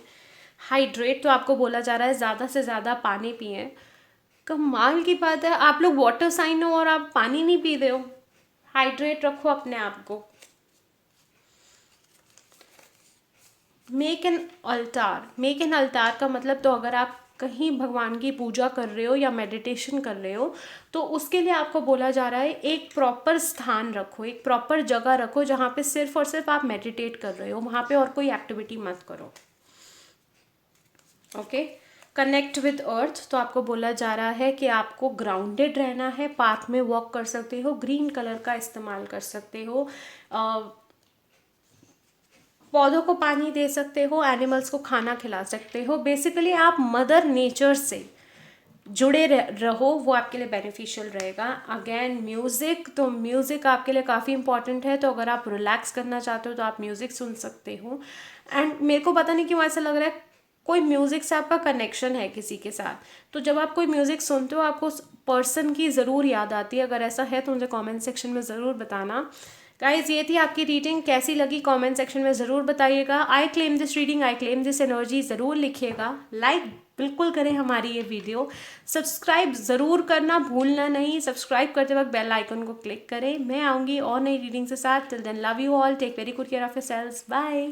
हाइड्रेट, तो आपको बोला जा रहा है ज़्यादा से ज़्यादा पानी पिएं। कमाल की बात है, आप लोग वाटर साइन हो और आप पानी नहीं पी रहे हो। हाइड्रेट रखो अपने आप को। Make an Alt, make an Alt का मतलब, तो अगर आप कहीं भगवान की पूजा कर रहे हो या मेडिटेशन कर रहे हो तो उसके लिए आपको बोला जा रहा है एक प्रॉपर स्थान रखो, एक प्रॉपर जगह रखो जहाँ पे सिर्फ और सिर्फ आप मेडिटेट कर रहे हो, वहाँ पे और कोई एक्टिविटी मत करो। ओके, कनेक्ट विद अर्थ, तो आपको बोला जा रहा है कि आपको ग्राउंडेड रहना है, पार्क में वॉक कर सकते हो, ग्रीन कलर का इस्तेमाल कर सकते हो, पौधों को पानी दे सकते हो, एनिमल्स को खाना खिला सकते हो। बेसिकली आप मदर नेचर से जुड़े रहो, वो आपके लिए बेनिफिशियल रहेगा। अगेन म्यूज़िक, तो म्यूज़िक आपके लिए काफ़ी इंपॉर्टेंट है, तो अगर आप रिलैक्स करना चाहते हो तो आप म्यूज़िक सुन सकते हो। एंड मेरे को पता नहीं क्यों ऐसा लग रहा है कोई म्यूज़िक से आपका कनेक्शन है किसी के साथ, तो जब आप कोई म्यूज़िक सुनते हो आपको उस पर्सन की ज़रूर याद आती है। अगर ऐसा है तो मुझे कमेंट सेक्शन में ज़रूर बताना। गाइज, ये थी आपकी रीडिंग, कैसी लगी कमेंट सेक्शन में ज़रूर बताइएगा। I claim this reading, I claim this energy ज़रूर लिखिएगा। लाइक बिल्कुल करें हमारी ये वीडियो, सब्सक्राइब ज़रूर करना भूलना नहीं। सब्सक्राइब करते वक्त बेल आइकन को क्लिक करें। मैं आऊँगी और नई रीडिंग के साथ। Till then, love you all, take very good care of yourselves, bye.